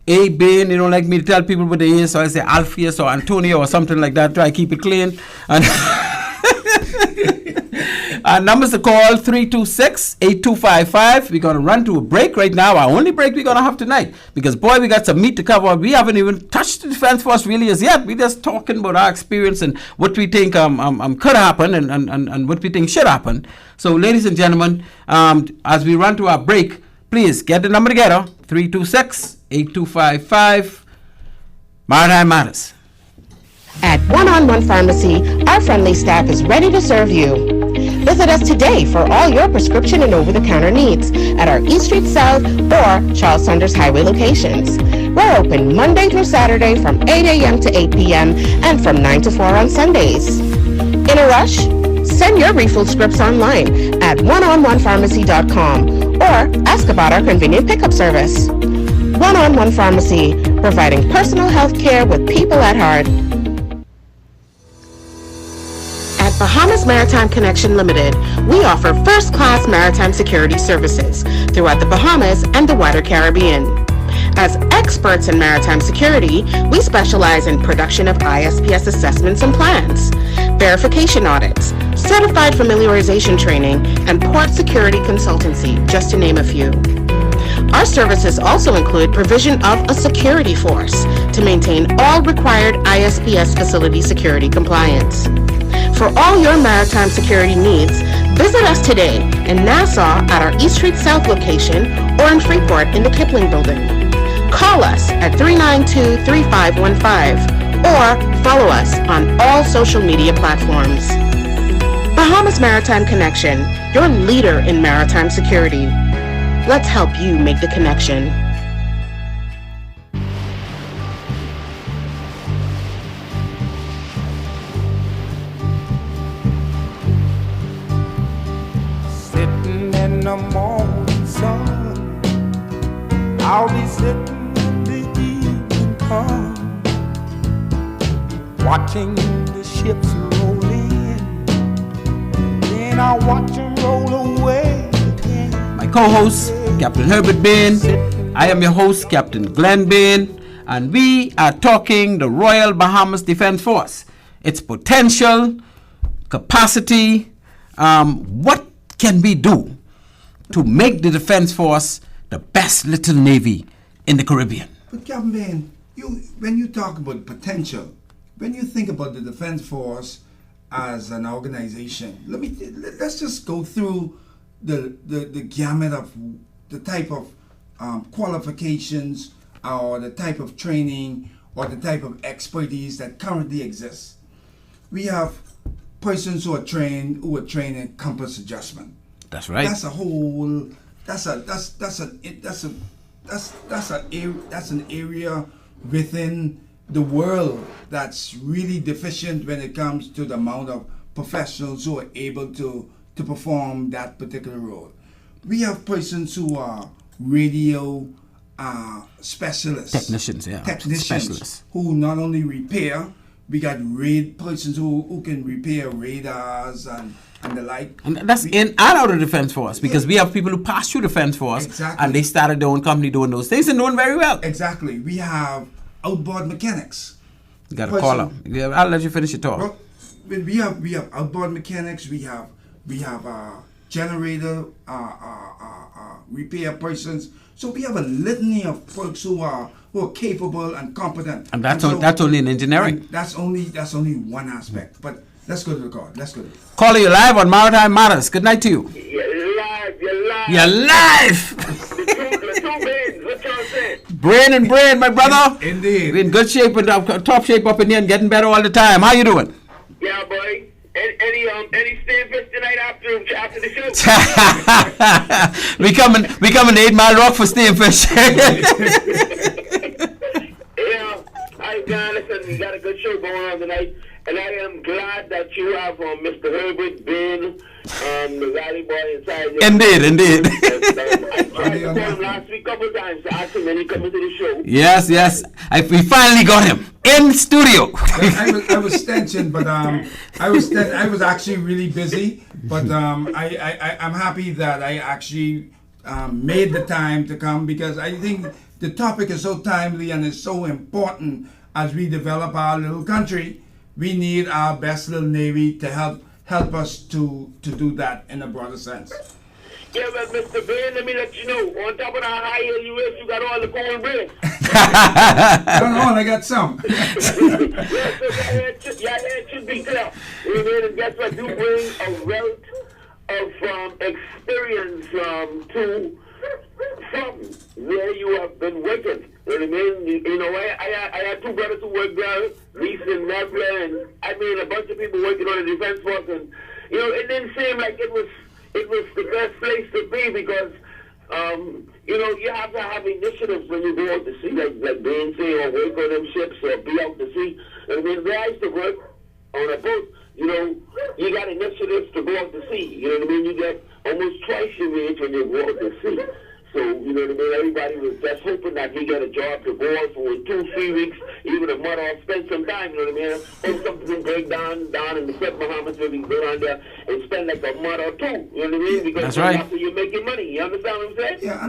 A. Bain. You don't like me to tell people what they is, so I say Alpheus or Antonio or something like that. Try to keep it clean. And our numbers to call 326-8255. We're going to run to a break right now. Our only break we're going to have tonight. Because, boy, we got some meat to cover. We haven't even touched the Defense Force really as yet. We're just talking about our experience and what we think could happen and what we think should happen. So, ladies and gentlemen, as we run to our break, please get the number together. 326-8255. Maritime Matters. At One-on-One Pharmacy, our friendly staff is ready to serve you. Visit us today for all your prescription and over-the-counter needs at our East Street South or Charles Saunders Highway locations. We're open Monday through Saturday from 8 a.m. to 8 p.m. and from 9 to 4 on Sundays. In a rush? Send your refill scripts online at oneononepharmacy.com or ask about our convenient pickup service. One-on-One Pharmacy, providing personal health care with people at heart. At Bahamas Maritime Connection Limited, we offer first-class maritime security services throughout the Bahamas and the wider Caribbean. As experts in maritime security, we specialize in production of ISPS assessments and plans, verification audits, certified familiarization training, and port security consultancy, just to name a few. Our services also include provision of a security force to maintain all required ISPS facility security compliance. For all your maritime security needs, visit us today in Nassau at our East Street South location or in Freeport in the Kipling Building. Call us at 392-3515 or follow us on all social media platforms. Bahamas Maritime Connection, your leader in maritime security. Let's help you make the connection. Sitting in the morning sun, I'll be sitting when the evening comes, watching the ships roll in and I watch him roll away again. My co-host, Captain Herbert Bain. I am your host, Captain Glenn Bain, and we are talking the Royal Bahamas Defense Force, its potential, capacity, what can we do to make the Defense Force the best little navy in the Caribbean. But Captain Bain, when you talk about potential, when you think about the Defense Force as an organization, let's just go through the gamut of the type of qualifications or the type of training or the type of expertise that currently exists. We have persons who are trained in compass adjustment. That's right. That's an area within the world that's really deficient when it comes to the amount of professionals who are able to perform that particular role. We have persons who are radio specialists. Technicians, specialists. Who not only repair, we got persons who can repair radars and the like. And that's in and out of the Defense Force, because we have people who pass through the Defense Force, exactly, and they started their own company doing those things and doing very well. Exactly. We have outboard mechanics. You got to call them. Yeah, I'll let you finish your talk. Well, we have outboard mechanics. We have generator repair persons. So we have a litany of folks who are capable and competent. And that's only in engineering. That's only one aspect. But let's go to the call. Caller, you live on Maritime Matters. Good night to you. You're live. You're live. The two men, what y'all saying? Brain, my brother. Indeed. We're in good shape and top shape up in here and getting better all the time. How you doing? Yeah, boy. Any stand fish tonight after the show? we coming to 8 Mile Rock for steam fish. Yeah, listen, we got a good show going on tonight, and I am glad that you have Mr. Herbert Bain, the rally boy inside. Indeed. I tried to call him last week a couple times to ask him when he come into the show. Yes. We finally got him in studio. I was tensioned, but I was actually really busy. But I'm happy that I actually made the time to come, because I think the topic is so timely and is so important as we develop our little country. We need our best little navy to help us to do that in a broader sense. Yeah, but Mr. Bain, let me let you know, on top of that high heel you is, you got all the cornbread. I got some. Yeah, so your head should be clear. You know what I mean? And guess what? You bring a wealth of experience to something where you have been working. You know what I mean? You know, I had two brothers who worked there, Lisa and Nebula, and I mean a bunch of people working on the Defense Force, and you know, it didn't seem like it was the best place to be, because you know, you have to have initiatives when you go out to sea, like being say, or work on them ships, or be out to sea. And when I used to work on a boat, you know, you got initiatives to go out to sea. You know what I mean? You get almost twice your wage when you go out to sea. So, you know what I mean? Everybody was just hoping that he get a job to go out for 2-3 weeks, even a month, or spend some time, you know what I mean? Or something break down in the Bahamas, where we can go down there and spend like a month or two, you know what I mean? Because that's right. After you're making money, you understand what I'm saying? Yeah,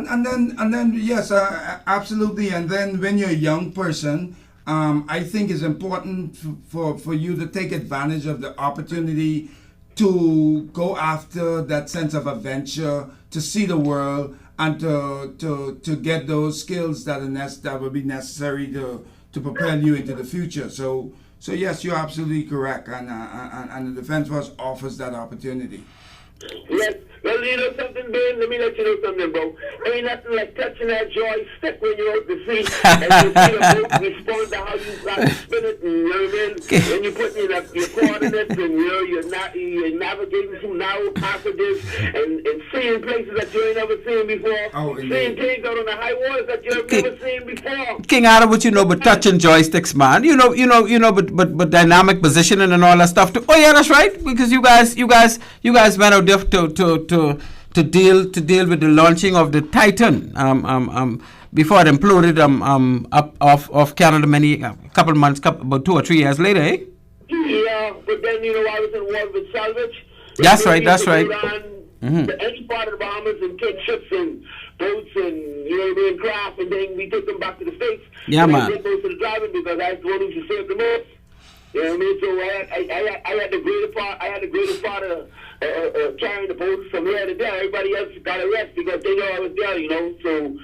and then yes, absolutely. And then when you're a young person, I think it's important for you to take advantage of the opportunity to go after that sense of adventure, to see the world, and to get those skills that will be necessary to propel you into the future. So yes, you're absolutely correct, and the Defense Force offers that opportunity. Yes. Well, you know something, Ben? Let me let you know something, bro. Ain't nothing like touching that joystick when you're out to sea, and you see the boat respond to how you got to spin it, and you know what I mean? When you put in your coordinates, and you're navigating through narrow passages, and seeing places that you ain't never seen before, seeing things out on the high waters that you've never seen before. King Adam, what you know but touching joysticks, man? You know, but dynamic positioning and all that stuff too. Oh yeah, that's right. Because you guys went out there to deal with the launching of the Titan before it imploded up off Canada couple months, about 2 or 3 years later, eh? Yeah, but then, you know, I was involved with salvage. That's Maybe right, that's to right. go down to any part of the Bahamas and take ships and boats and, you know what I mean, craft, and then we take them back to the States. Yeah, and man. I did most of the driving because I told him to save the most. You know what I mean? So I had the greater part of carrying the boats from here to there. Everybody else got a rest because they know I was there, you know. So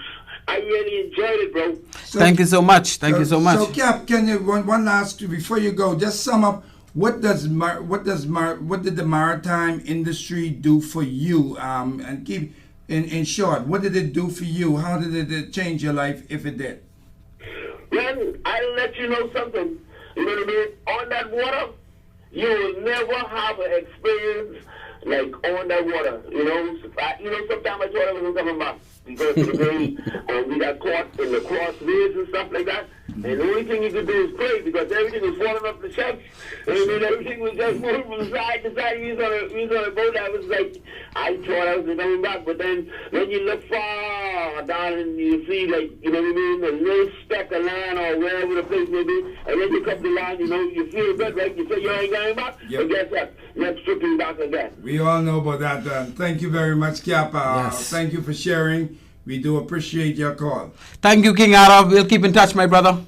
I really enjoyed it, bro. So, Thank you so much. Thank you so much. So, Cap, can you one last before you go? Just sum up. What did the maritime industry do for you? And keep in short, what did it do for you? How did it change your life, if it did? Man, I'll let you know something. You know what I mean? On that water, you will never have an experience like on that water. You know, sometimes I thought I was coming back because of the way we got caught in the crossways and stuff like that. And the only thing you could do is pray because everything was falling off the shelves. And then everything was just moving from side to side. We was on a boat that was like, I thought I was coming back. But then when you look far down and you see, like, you know what I mean, a little speck of land or wherever the place may be, and then you come to land, you know, you feel good, right? You say you ain't going back, but guess what? You're stripping back again. We all know about that. Thank you very much, Cap. Yes. Thank you for sharing. We do appreciate your call. Thank you, King Arthur. We'll keep in touch, my brother.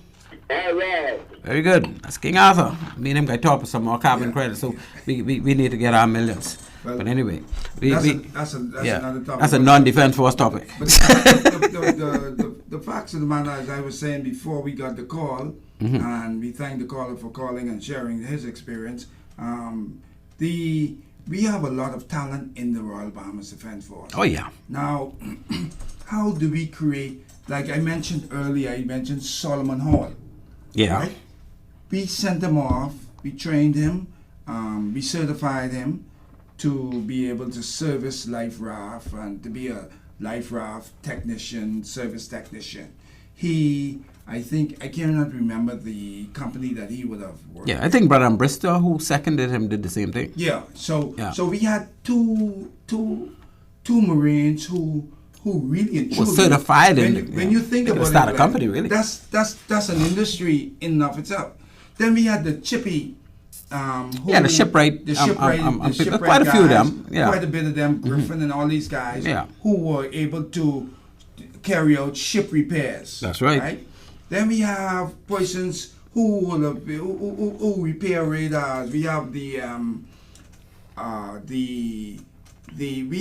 All right. Very good. That's King Arthur. Me and him got talk for some more carbon credit, so we need to get our millions. Well, but anyway, that's another topic. That's a non-defense force topic. But the facts of the matter, as I was saying before we got the call, and we thank the caller for calling and sharing his experience. We have a lot of talent in the Royal Bahamas Defense Force. Oh yeah. Now, how do we create? Like I mentioned earlier, I mentioned Solomon Hall. Yeah. Right? We sent him off. We trained him. We certified him to be able to service life raft and to be a life raft technician, service technician. I think I cannot remember the company that he would have worked. Yeah, I think Brother Bristol, who seconded him, did the same thing. Yeah. So we had two Marines who really and truly was certified when you think about start it, a company, really. That's an industry in and of itself. Then we had the Chippy. The shipwright. The shipwright. Quite a few of them. Yeah. Quite a bit of them. Griffin and all these guys. Yeah. Who were able to carry out ship repairs. That's right. Then we have persons who repair radars. We have we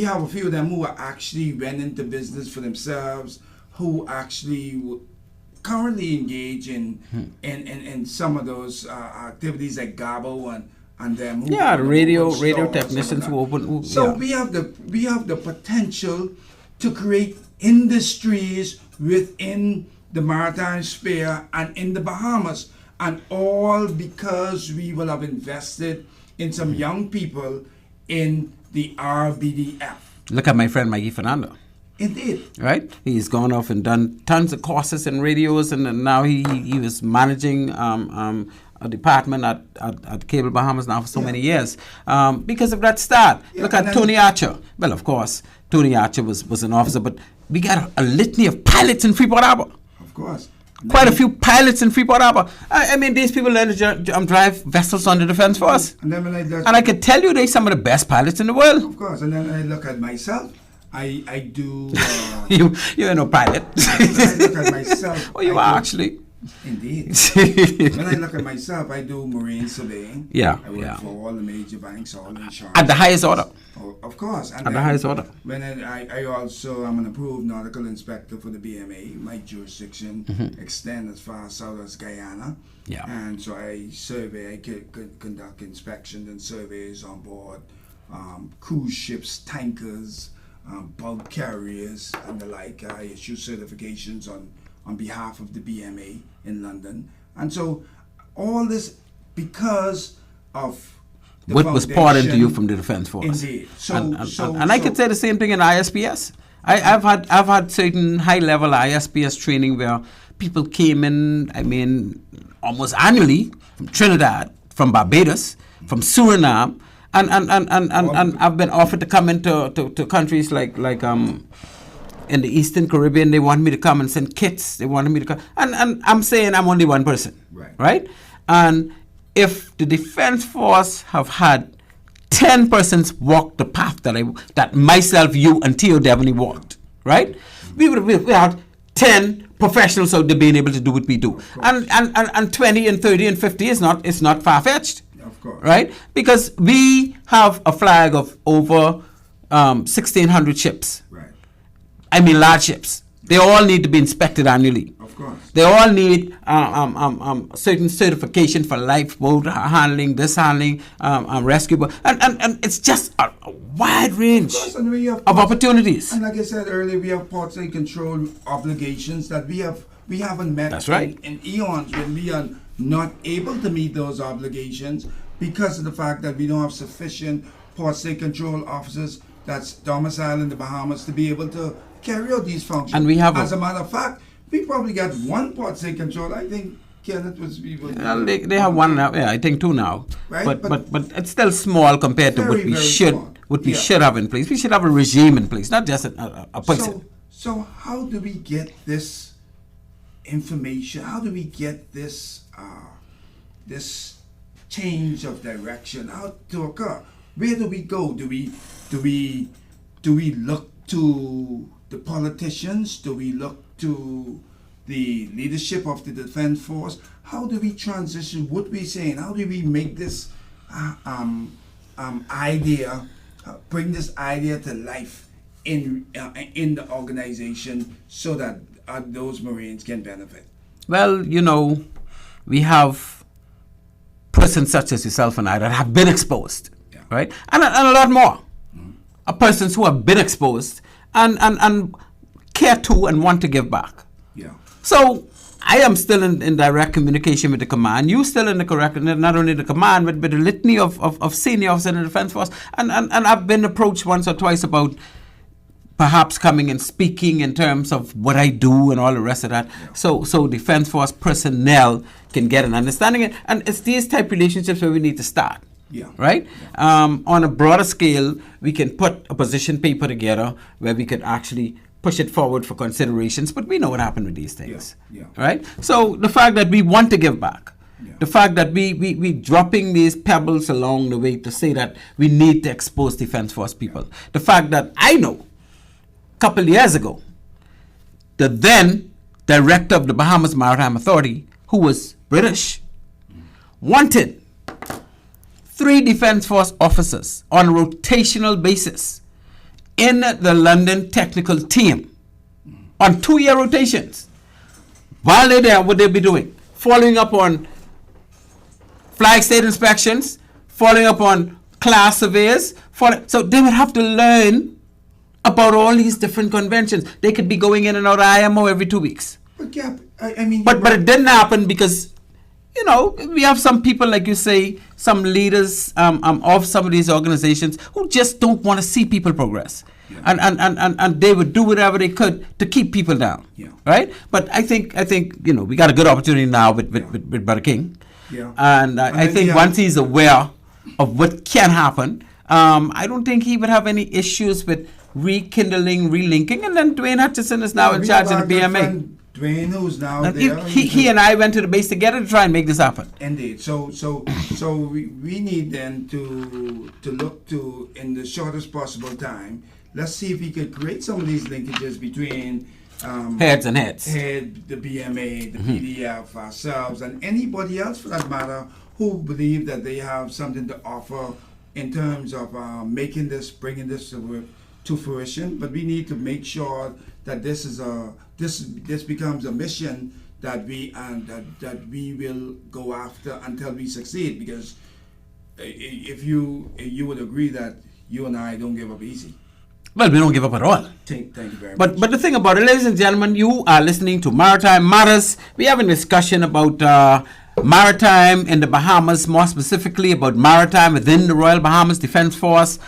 have a few of them who are actually went into business for themselves, who actually currently engage in some of those activities like GABO and them. Who the radio technicians who open. We have the potential to create industries within the maritime sphere and in the Bahamas, and all because we will have invested in some young people in the RBDF. Look at my friend Mikey Fernando. Indeed. Right? He's gone off and done tons of courses in radios, and now he was managing a department at Cable Bahamas now for so many years because of that start. Look at Tony Archer. Well, of course, Tony Archer was an officer, but we got a litany of pilots in Freeport Harbor. Of course. Quite a few pilots in Freeport Harbor. I mean, these people learn to drive vessels on the Defense Force. And then when and I can tell you they're some of the best pilots in the world. Of course. And then I look at myself. I do... you ain't no pilot. I look at myself. Oh, you are actually. Indeed. When I look at myself, I do marine surveying. Yeah. I work for all the major banks, all the insurance. At the highest order. Oh, of course. And at the highest order. When I also am an approved nautical inspector for the BMA. My jurisdiction extends as far south as Guyana. Yeah. And so I conduct inspections and surveys on board cruise ships, tankers, bulk carriers, and the like. I issue certifications on behalf of the BMA in London. And so all this because of the what was poured into you from the Defense Force. Indeed. And I could say the same thing in ISPS. I've had certain high level ISPS training where people came in, I mean, almost annually from Trinidad, from Barbados, from Suriname, and I've been offered to come into to countries like in the Eastern Caribbean. They want me to come and send kits. They wanted me to come, and I'm saying I'm only one person, right? And if the Defense Force have had 10 persons walked the path that myself, you, and Theo Devaney walked, right? We would have 10 professionals out there being able to do what we do. And 20 and 30 and 50 is not far-fetched. Of course. Right? Because we have a flag of over 1,600 ships. Right. I mean large ships. They all need to be inspected annually. Of course. They all need certain certification for lifeboat handling, rescue boat, and it's just a wide range And we have of opportunities. And like I said earlier, we have port side control obligations that we haven't met. That's right. In eons, when we are not able to meet those obligations because of the fact that we don't have sufficient port side control officers that's domiciled in the Bahamas to be able to carry out these functions. And we have as a matter of fact, we probably got one port side control. I think Kenneth was people. Well, they have one now. Yeah, I think two now. Right, But it's still small compared to what Very, we very should small. should have in place. We should have a regime in place, not just a person. So how do we get this information? How do we get this this change of direction? How to occur? Where do we go? Do we look to the politicians? Do we look to the leadership of the Defense Force? How do we transition what we're saying? How do we make this idea, bring this idea to life in the organization so that those Marines can benefit? Well, we have persons such as yourself and I that have been exposed, right? And a lot more. Persons who have been exposed and care to and want to give back. Yeah. So I am still in direct communication with the command. You still in the correct, not only the command, but the litany of senior officers in the Defense Force. And I've been approached once or twice about perhaps coming and speaking in terms of what I do and all the rest of that. Yeah. So Defense Force personnel can get an understanding. And it's these type relationships where we need to start. Yeah. Right? Yeah. On a broader scale, we can put a position paper together where we could actually push it forward for considerations, but we know what happened with these things. Yeah. Right? So the fact that we want to give back, the fact that we dropping these pebbles along the way to say that we need to expose Defense Force people, the fact that I know a couple years ago, the then director of the Bahamas Maritime Authority, who was British, wanted 3 Defense Force officers on a rotational basis in the London technical team on 2-year rotations. While they're there, what they'll be doing? Following up on flag state inspections, following up on class surveys. So they would have to learn about all these different conventions. They could be going in and out of IMO every 2 weeks. But yeah, I mean... But it didn't happen because, we have some people, like you say, some leaders of some of these organizations who just don't want to see people progress. Yeah. And they would do whatever they could to keep people down. Yeah. Right? But I think we got a good opportunity now with Brother King. Yeah. And I think once he's aware of what can happen, I don't think he would have any issues with rekindling, relinking. And then Dwayne Hutchison is now in charge of the BMA. Dwayne, who's now there. He and I went to the base together to try and make this happen. Indeed. So we need then to look to, in the shortest possible time, let's see if we could create some of these linkages between heads, the BMA, the PDF, ourselves, and anybody else for that matter who believe that they have something to offer in terms of bringing this to fruition. But we need to make sure that this becomes a mission that we will go after until we succeed. Because if you would agree that you and I don't give up easy. Well, we don't give up at all. Thank you very much. But the thing about it, ladies and gentlemen, you are listening to Maritime Matters. We have a discussion about maritime in the Bahamas, more specifically about maritime within the Royal Bahamas Defense Force.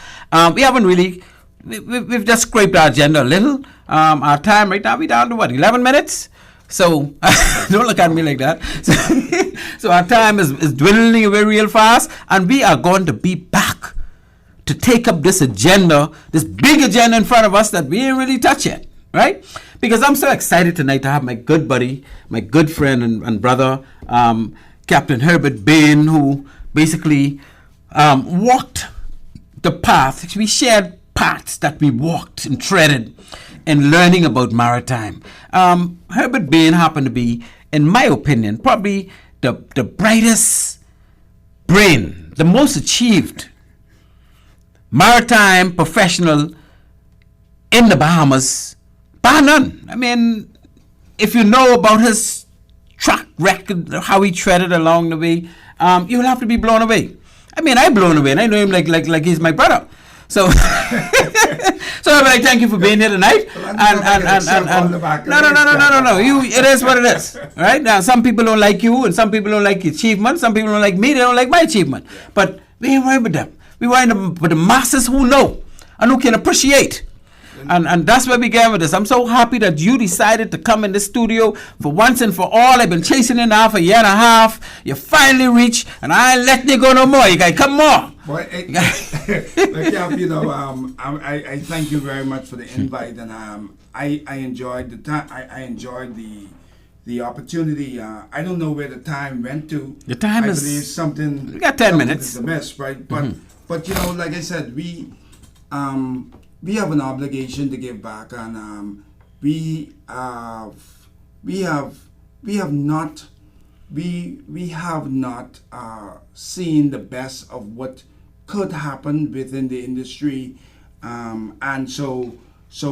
We haven't really... We've just scraped our agenda a little. Our time right now, we're down to 11 minutes? So, don't look at me like that. So our time is dwindling away real fast, and we are going to be back to take up this agenda, this big agenda in front of us that we didn't really touch yet, right? Because I'm so excited tonight to have my good buddy, my good friend and brother, Captain Herbert Bain, who basically walked the path, we shared paths that we walked and treaded in learning about maritime. Herbert Bain happened to be, in my opinion, probably the brightest brain, the most achieved maritime professional in the Bahamas, bar none. I mean, if you know about his track record, how he treaded along the way, you'll have to be blown away. I mean, I'm blown away, and I know him like he's my brother. So, so I'm like, thank you for being here tonight. No. It is what it is, right? Now, some people don't like you, and some people don't like your achievement. Some people don't like me. They don't like my achievement. But we ain't worried with them. We worried with the masses who know and who can appreciate. And that's where we began with this. I'm so happy that you decided to come in the studio for once and for all. I've been chasing it now for a year and a half. You finally reached, and I ain't letting you go no more. You gotta come more. Well, I thank you very much for the invite, and I enjoyed the time. I enjoyed the opportunity. I don't know where the time went to. The time I is believe something. We got 10 minutes. It's a mess, right? But you know, like I said, we have an obligation to give back, and we have not seen the best of what could happen within the industry, and so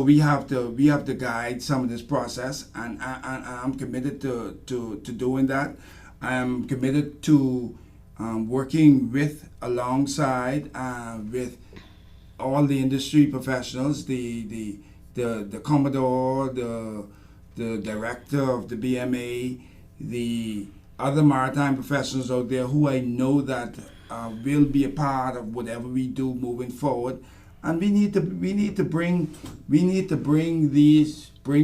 we have to guide some of this process, and I'm committed to doing that. I'm committed to working alongside with all the industry professionals, the Commodore, the director of the BMA, the other maritime professionals out there who I know that will be a part of whatever we do moving forward. And we need to bring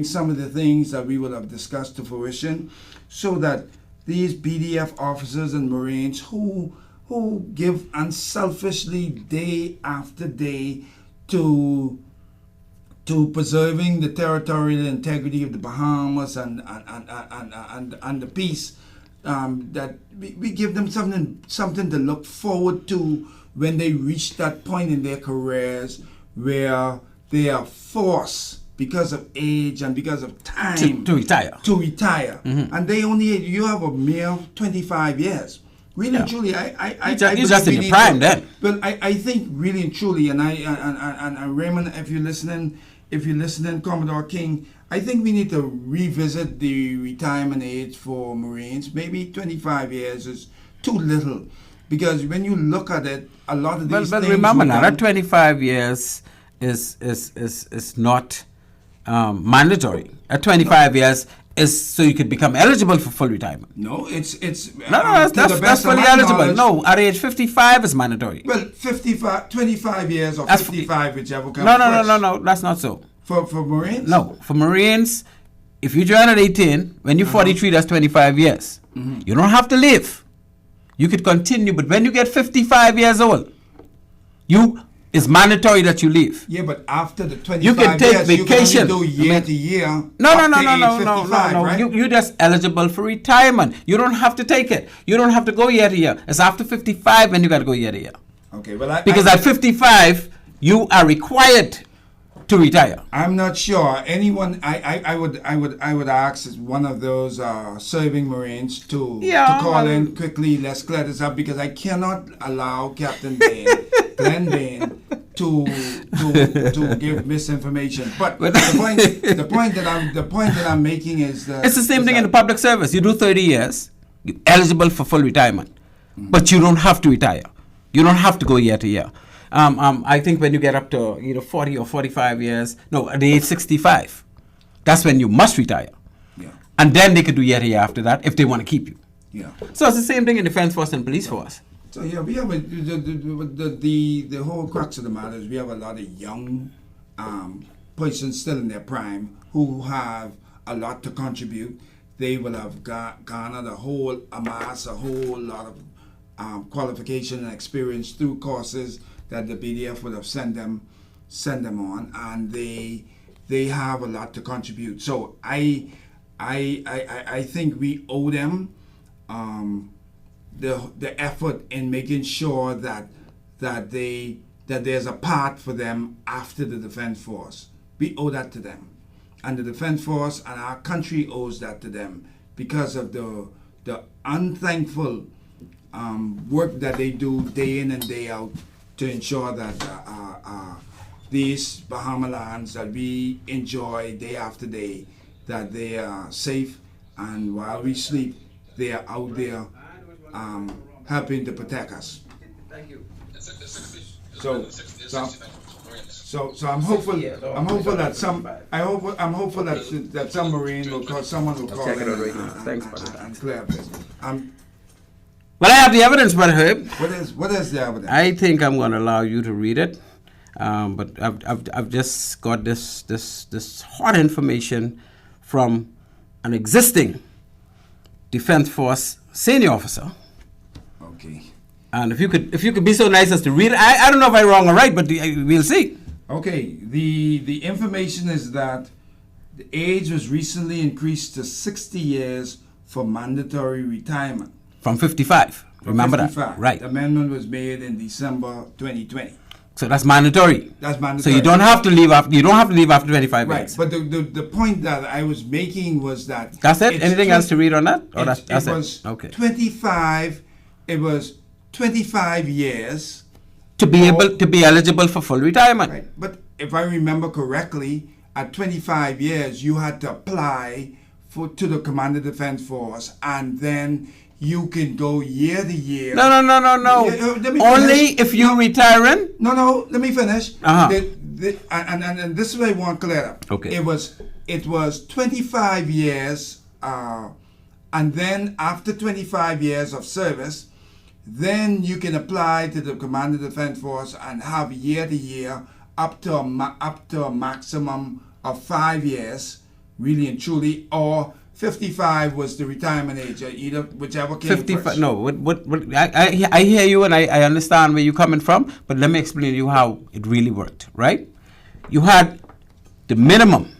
some of the things that we would have discussed to fruition, so that these BDF officers and Marines who give unselfishly day after day to preserving the territorial integrity of the Bahamas and the peace, that we give them something to look forward to when they reach that point in their careers where they are forced, because of age and because of time, to retire. Mm-hmm. And you have a mere 25 years. Really and truly, you're just in your prime then. Well, I think really and truly, and Raymond, if you're listening, Commodore King, I think we need to revisit the retirement age for Marines. Maybe 25 years is too little, because when you look at it, a lot of these things. But remember now, that 25 years is not mandatory. At 25 years is so you could become eligible for full retirement. No, it's that's fully eligible. No, at age 55 is mandatory. Well, 25 years or 55, whichever comes No, that's not so. For Marines? No, for Marines, if you join at 18, when you're 43, that's 25 years. Mm-hmm. You don't have to live. You could continue, but when you get 55 years old, it's mandatory that you leave. Yeah, but after the 25 you can take years, vacation. You can only do year to year. No. Right? You're just eligible for retirement. You don't have to take it. You don't have to go year to year. It's after 55 when you got to go year to year. Okay, well, because at 55 you are required to retire. I'm not sure. Anyone, I would ask one of those serving Marines to call in quickly. Let's clear this up, because I cannot allow Captain Bain, Glenn Bain, to give misinformation. But the point that I'm making is that it's the same thing in the public service. You do 30 years, you're eligible for full retirement, but you don't have to retire. You don't have to go year to year. I think when you get up to either 40 or 45 years, at the age 65, that's when you must retire. Yeah. And then they could do year to year after that if they want to keep you. Yeah. So it's the same thing in Defense Force and Police Force. So yeah, we have the whole crux of the matter is we have a lot of young persons still in their prime who have a lot to contribute. They will have garnered a whole lot of qualification and experience through courses that the BDF would have sent them on, and they have a lot to contribute. So I think we owe them the effort in making sure that that there's a part for them after the Defense Force. We owe that to them. And the Defense Force and our country owes that to them because of the unthankful work that they do day in and day out to ensure that these Bahama lands that we enjoy day after day, that they are safe, and while we sleep, they are out there helping to protect us. Thank you. So I'm hopeful. I'm hopeful that I'm hopeful that some Marine will call. Someone will call check it in out right and, now. Thanks, brother. and clear up this. Well, I have the evidence, Brother Herb. What is the evidence? I think I'm going to allow you to read it, but I've just got this hot information from an existing Defense Force senior officer. Okay. And if you could be so nice as to read it, I don't know if I'm wrong or right, but we'll see. Okay. The information is that the age was recently increased to 60 years for mandatory retirement. From 55. Remember 55. that, right? The amendment was made in December 2020. So that's mandatory. That's mandatory. So you don't have to leave after. You don't have to leave after 25 Right. years. But the point that I was making was that That's it. it's Anything else to read on that? Or that's it it. was Okay. 25. It was 25 years. To be able to be eligible for full retirement. Right. But if I remember correctly, at 25 years, you had to apply to the Commander Defense Force, and then you can go year to year. No. Yeah, let me Only finish. if you're retiring. No, let me finish. Uh-huh. And this is what I want clear up. Okay. It was 25 years, and then after 25 years of service, then you can apply to the Commander Defense Force and have year to year up to a maximum of 5 years, really and truly, or 55 was the retirement age, either whichever came 55. first. No. What? I hear you and I understand where you're coming from. But let me explain to you how it really worked. Right? You had the minimum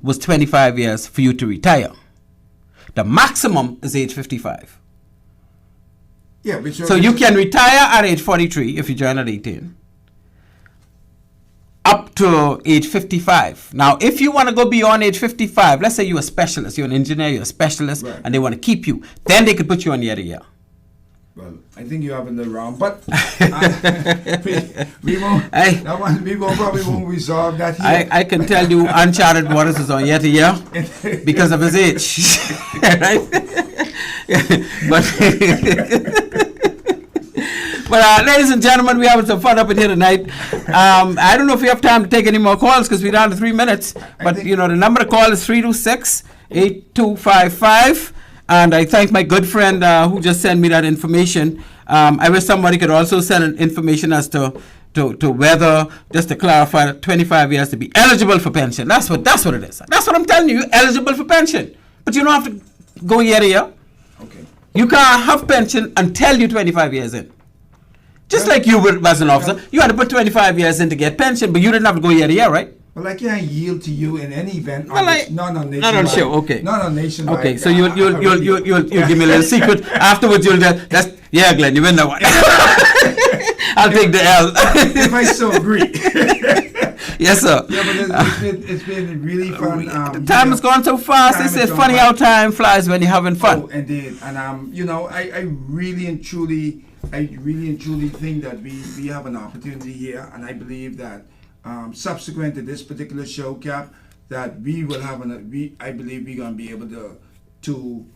was 25 years for you to retire. The maximum is age 55. Yeah, but So you can retire at age 43 if you join at 18. Up to age 55. Now, if you want to go beyond age 55, let's say you're a specialist, you're an engineer, you're a specialist, Right. and they want to keep you, then they could put you on year to year. Well, I think you haven't done wrong, but we won't. Hey. That one we probably won't resolve that here. I can tell you Uncharted Waters is on year to year because of his age. Right? But ladies and gentlemen, we're having some fun up in here tonight. I don't know if we have time to take any more calls because we're down to 3 minutes. But, the number to call is 326-8255. And I thank my good friend who just sent me that information. I wish somebody could also send an information as to whether, just to clarify, that 25 years to be eligible for pension. That's what it is. That's what I'm telling you, eligible for pension. But you don't have to go year to year. Okay. You can't have pension until you're 25 years in. Just like you were as an officer, you had to put 25 years in to get pension, but you didn't have to go year to year, right? Well, I can't yield to you in any event. Well, Not on nationwide. not on show, okay. Not on nationwide. Okay, so you'll give me a little secret. Afterwards, you'll just, yeah, Glenn, you win that one. I'll take the L. If I so agree. Yes, sir. Yeah, but it's been really fun. The time has gone so fast. Time It's has gone funny by. how time flies when you're having fun. Oh, indeed. And I really and truly think that we have an opportunity here, and I believe that subsequent to this particular show, Cap, that we will have I believe we're gonna be able to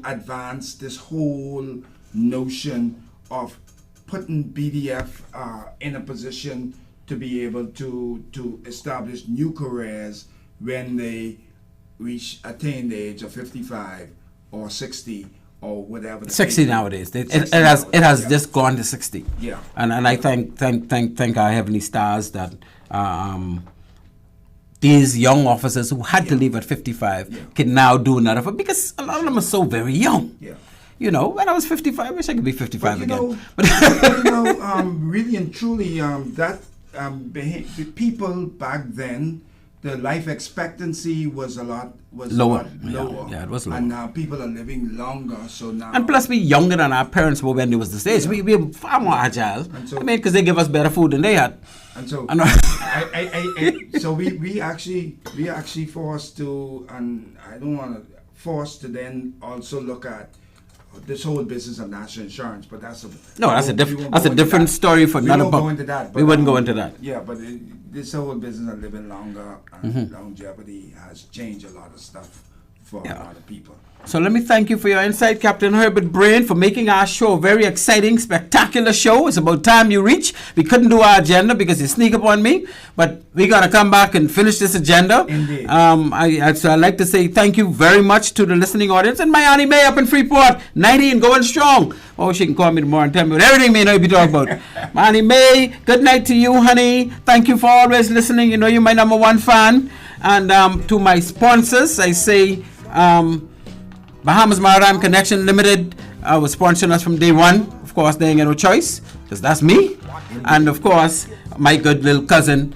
advance this whole notion of putting BDF in a position to be able to establish new careers when they attain the age of 55 or 60 or whatever. the 60 case. nowadays. It 60 has nowadays, yeah. just gone to 60. Yeah. And I thank our heavenly stars that these young officers who had to leave at 55 can now do another, because a lot of them are so very young. Yeah. When I was 55, I wish I could be 55 again. Really and truly, that people back then, the life expectancy was a lot Lower. lower. Yeah, it was lower. And now people are living longer. So now. And plus, we younger than our parents were when they was this age. We're far more agile. And so- I mean, because they give us better food than they had. And so, I know. so we actually forced to, and I don't want to force to then also look at this whole business of national insurance, but that's a No, that's a we different. won't That's go a into different that. story for We another. won't go into that. We wouldn't go into that. Yeah, but this whole business of living longer and longevity has changed a lot of stuff for a lot of people. So let me thank you for your insight, Captain Herbert Brain, for making our show a very exciting, spectacular show. It's about time you reach. We couldn't do our agenda because you sneak up on me, but we're going to come back and finish this agenda. Indeed. So I'd like to say thank you very much to the listening audience. And my Auntie May up in Freeport, 90 and going strong. Oh, she can call me tomorrow and tell me what everything may know be talking about. My Auntie May, good night to you, honey. Thank you for always listening. You know you're my number one fan. And to my sponsors, I say... Bahamas Maritime Connection Limited was sponsoring us from day one. Of course, they ain't got no choice, because that's me. And of course, my good little cousin,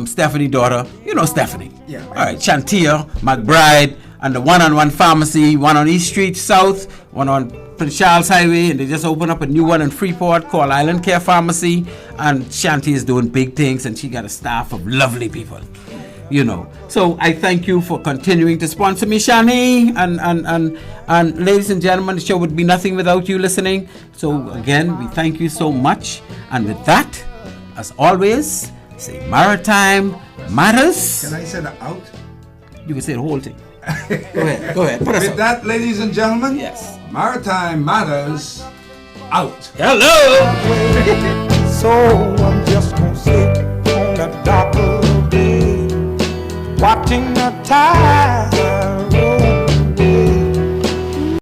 Stephanie daughter. You know Stephanie. Yeah. All right, Chantia, McBride, and the one-on-one pharmacy, one on East Street South, one on Prince Charles Highway, and they just opened up a new one in Freeport called Island Care Pharmacy. And Shanti is doing big things, and she got a staff of lovely people. You know, so I thank you for continuing to sponsor me, Shani, and ladies and gentlemen, the show would be nothing without you listening. So again, we thank you so much, and with that, as always, say Maritime Matters. Can I say the out? You can say the whole thing. Go ahead, put us With out. that, ladies and gentlemen, Yes. Maritime Matters out. Hello. So I'm just gonna sit on a dock of the bay, watching the tide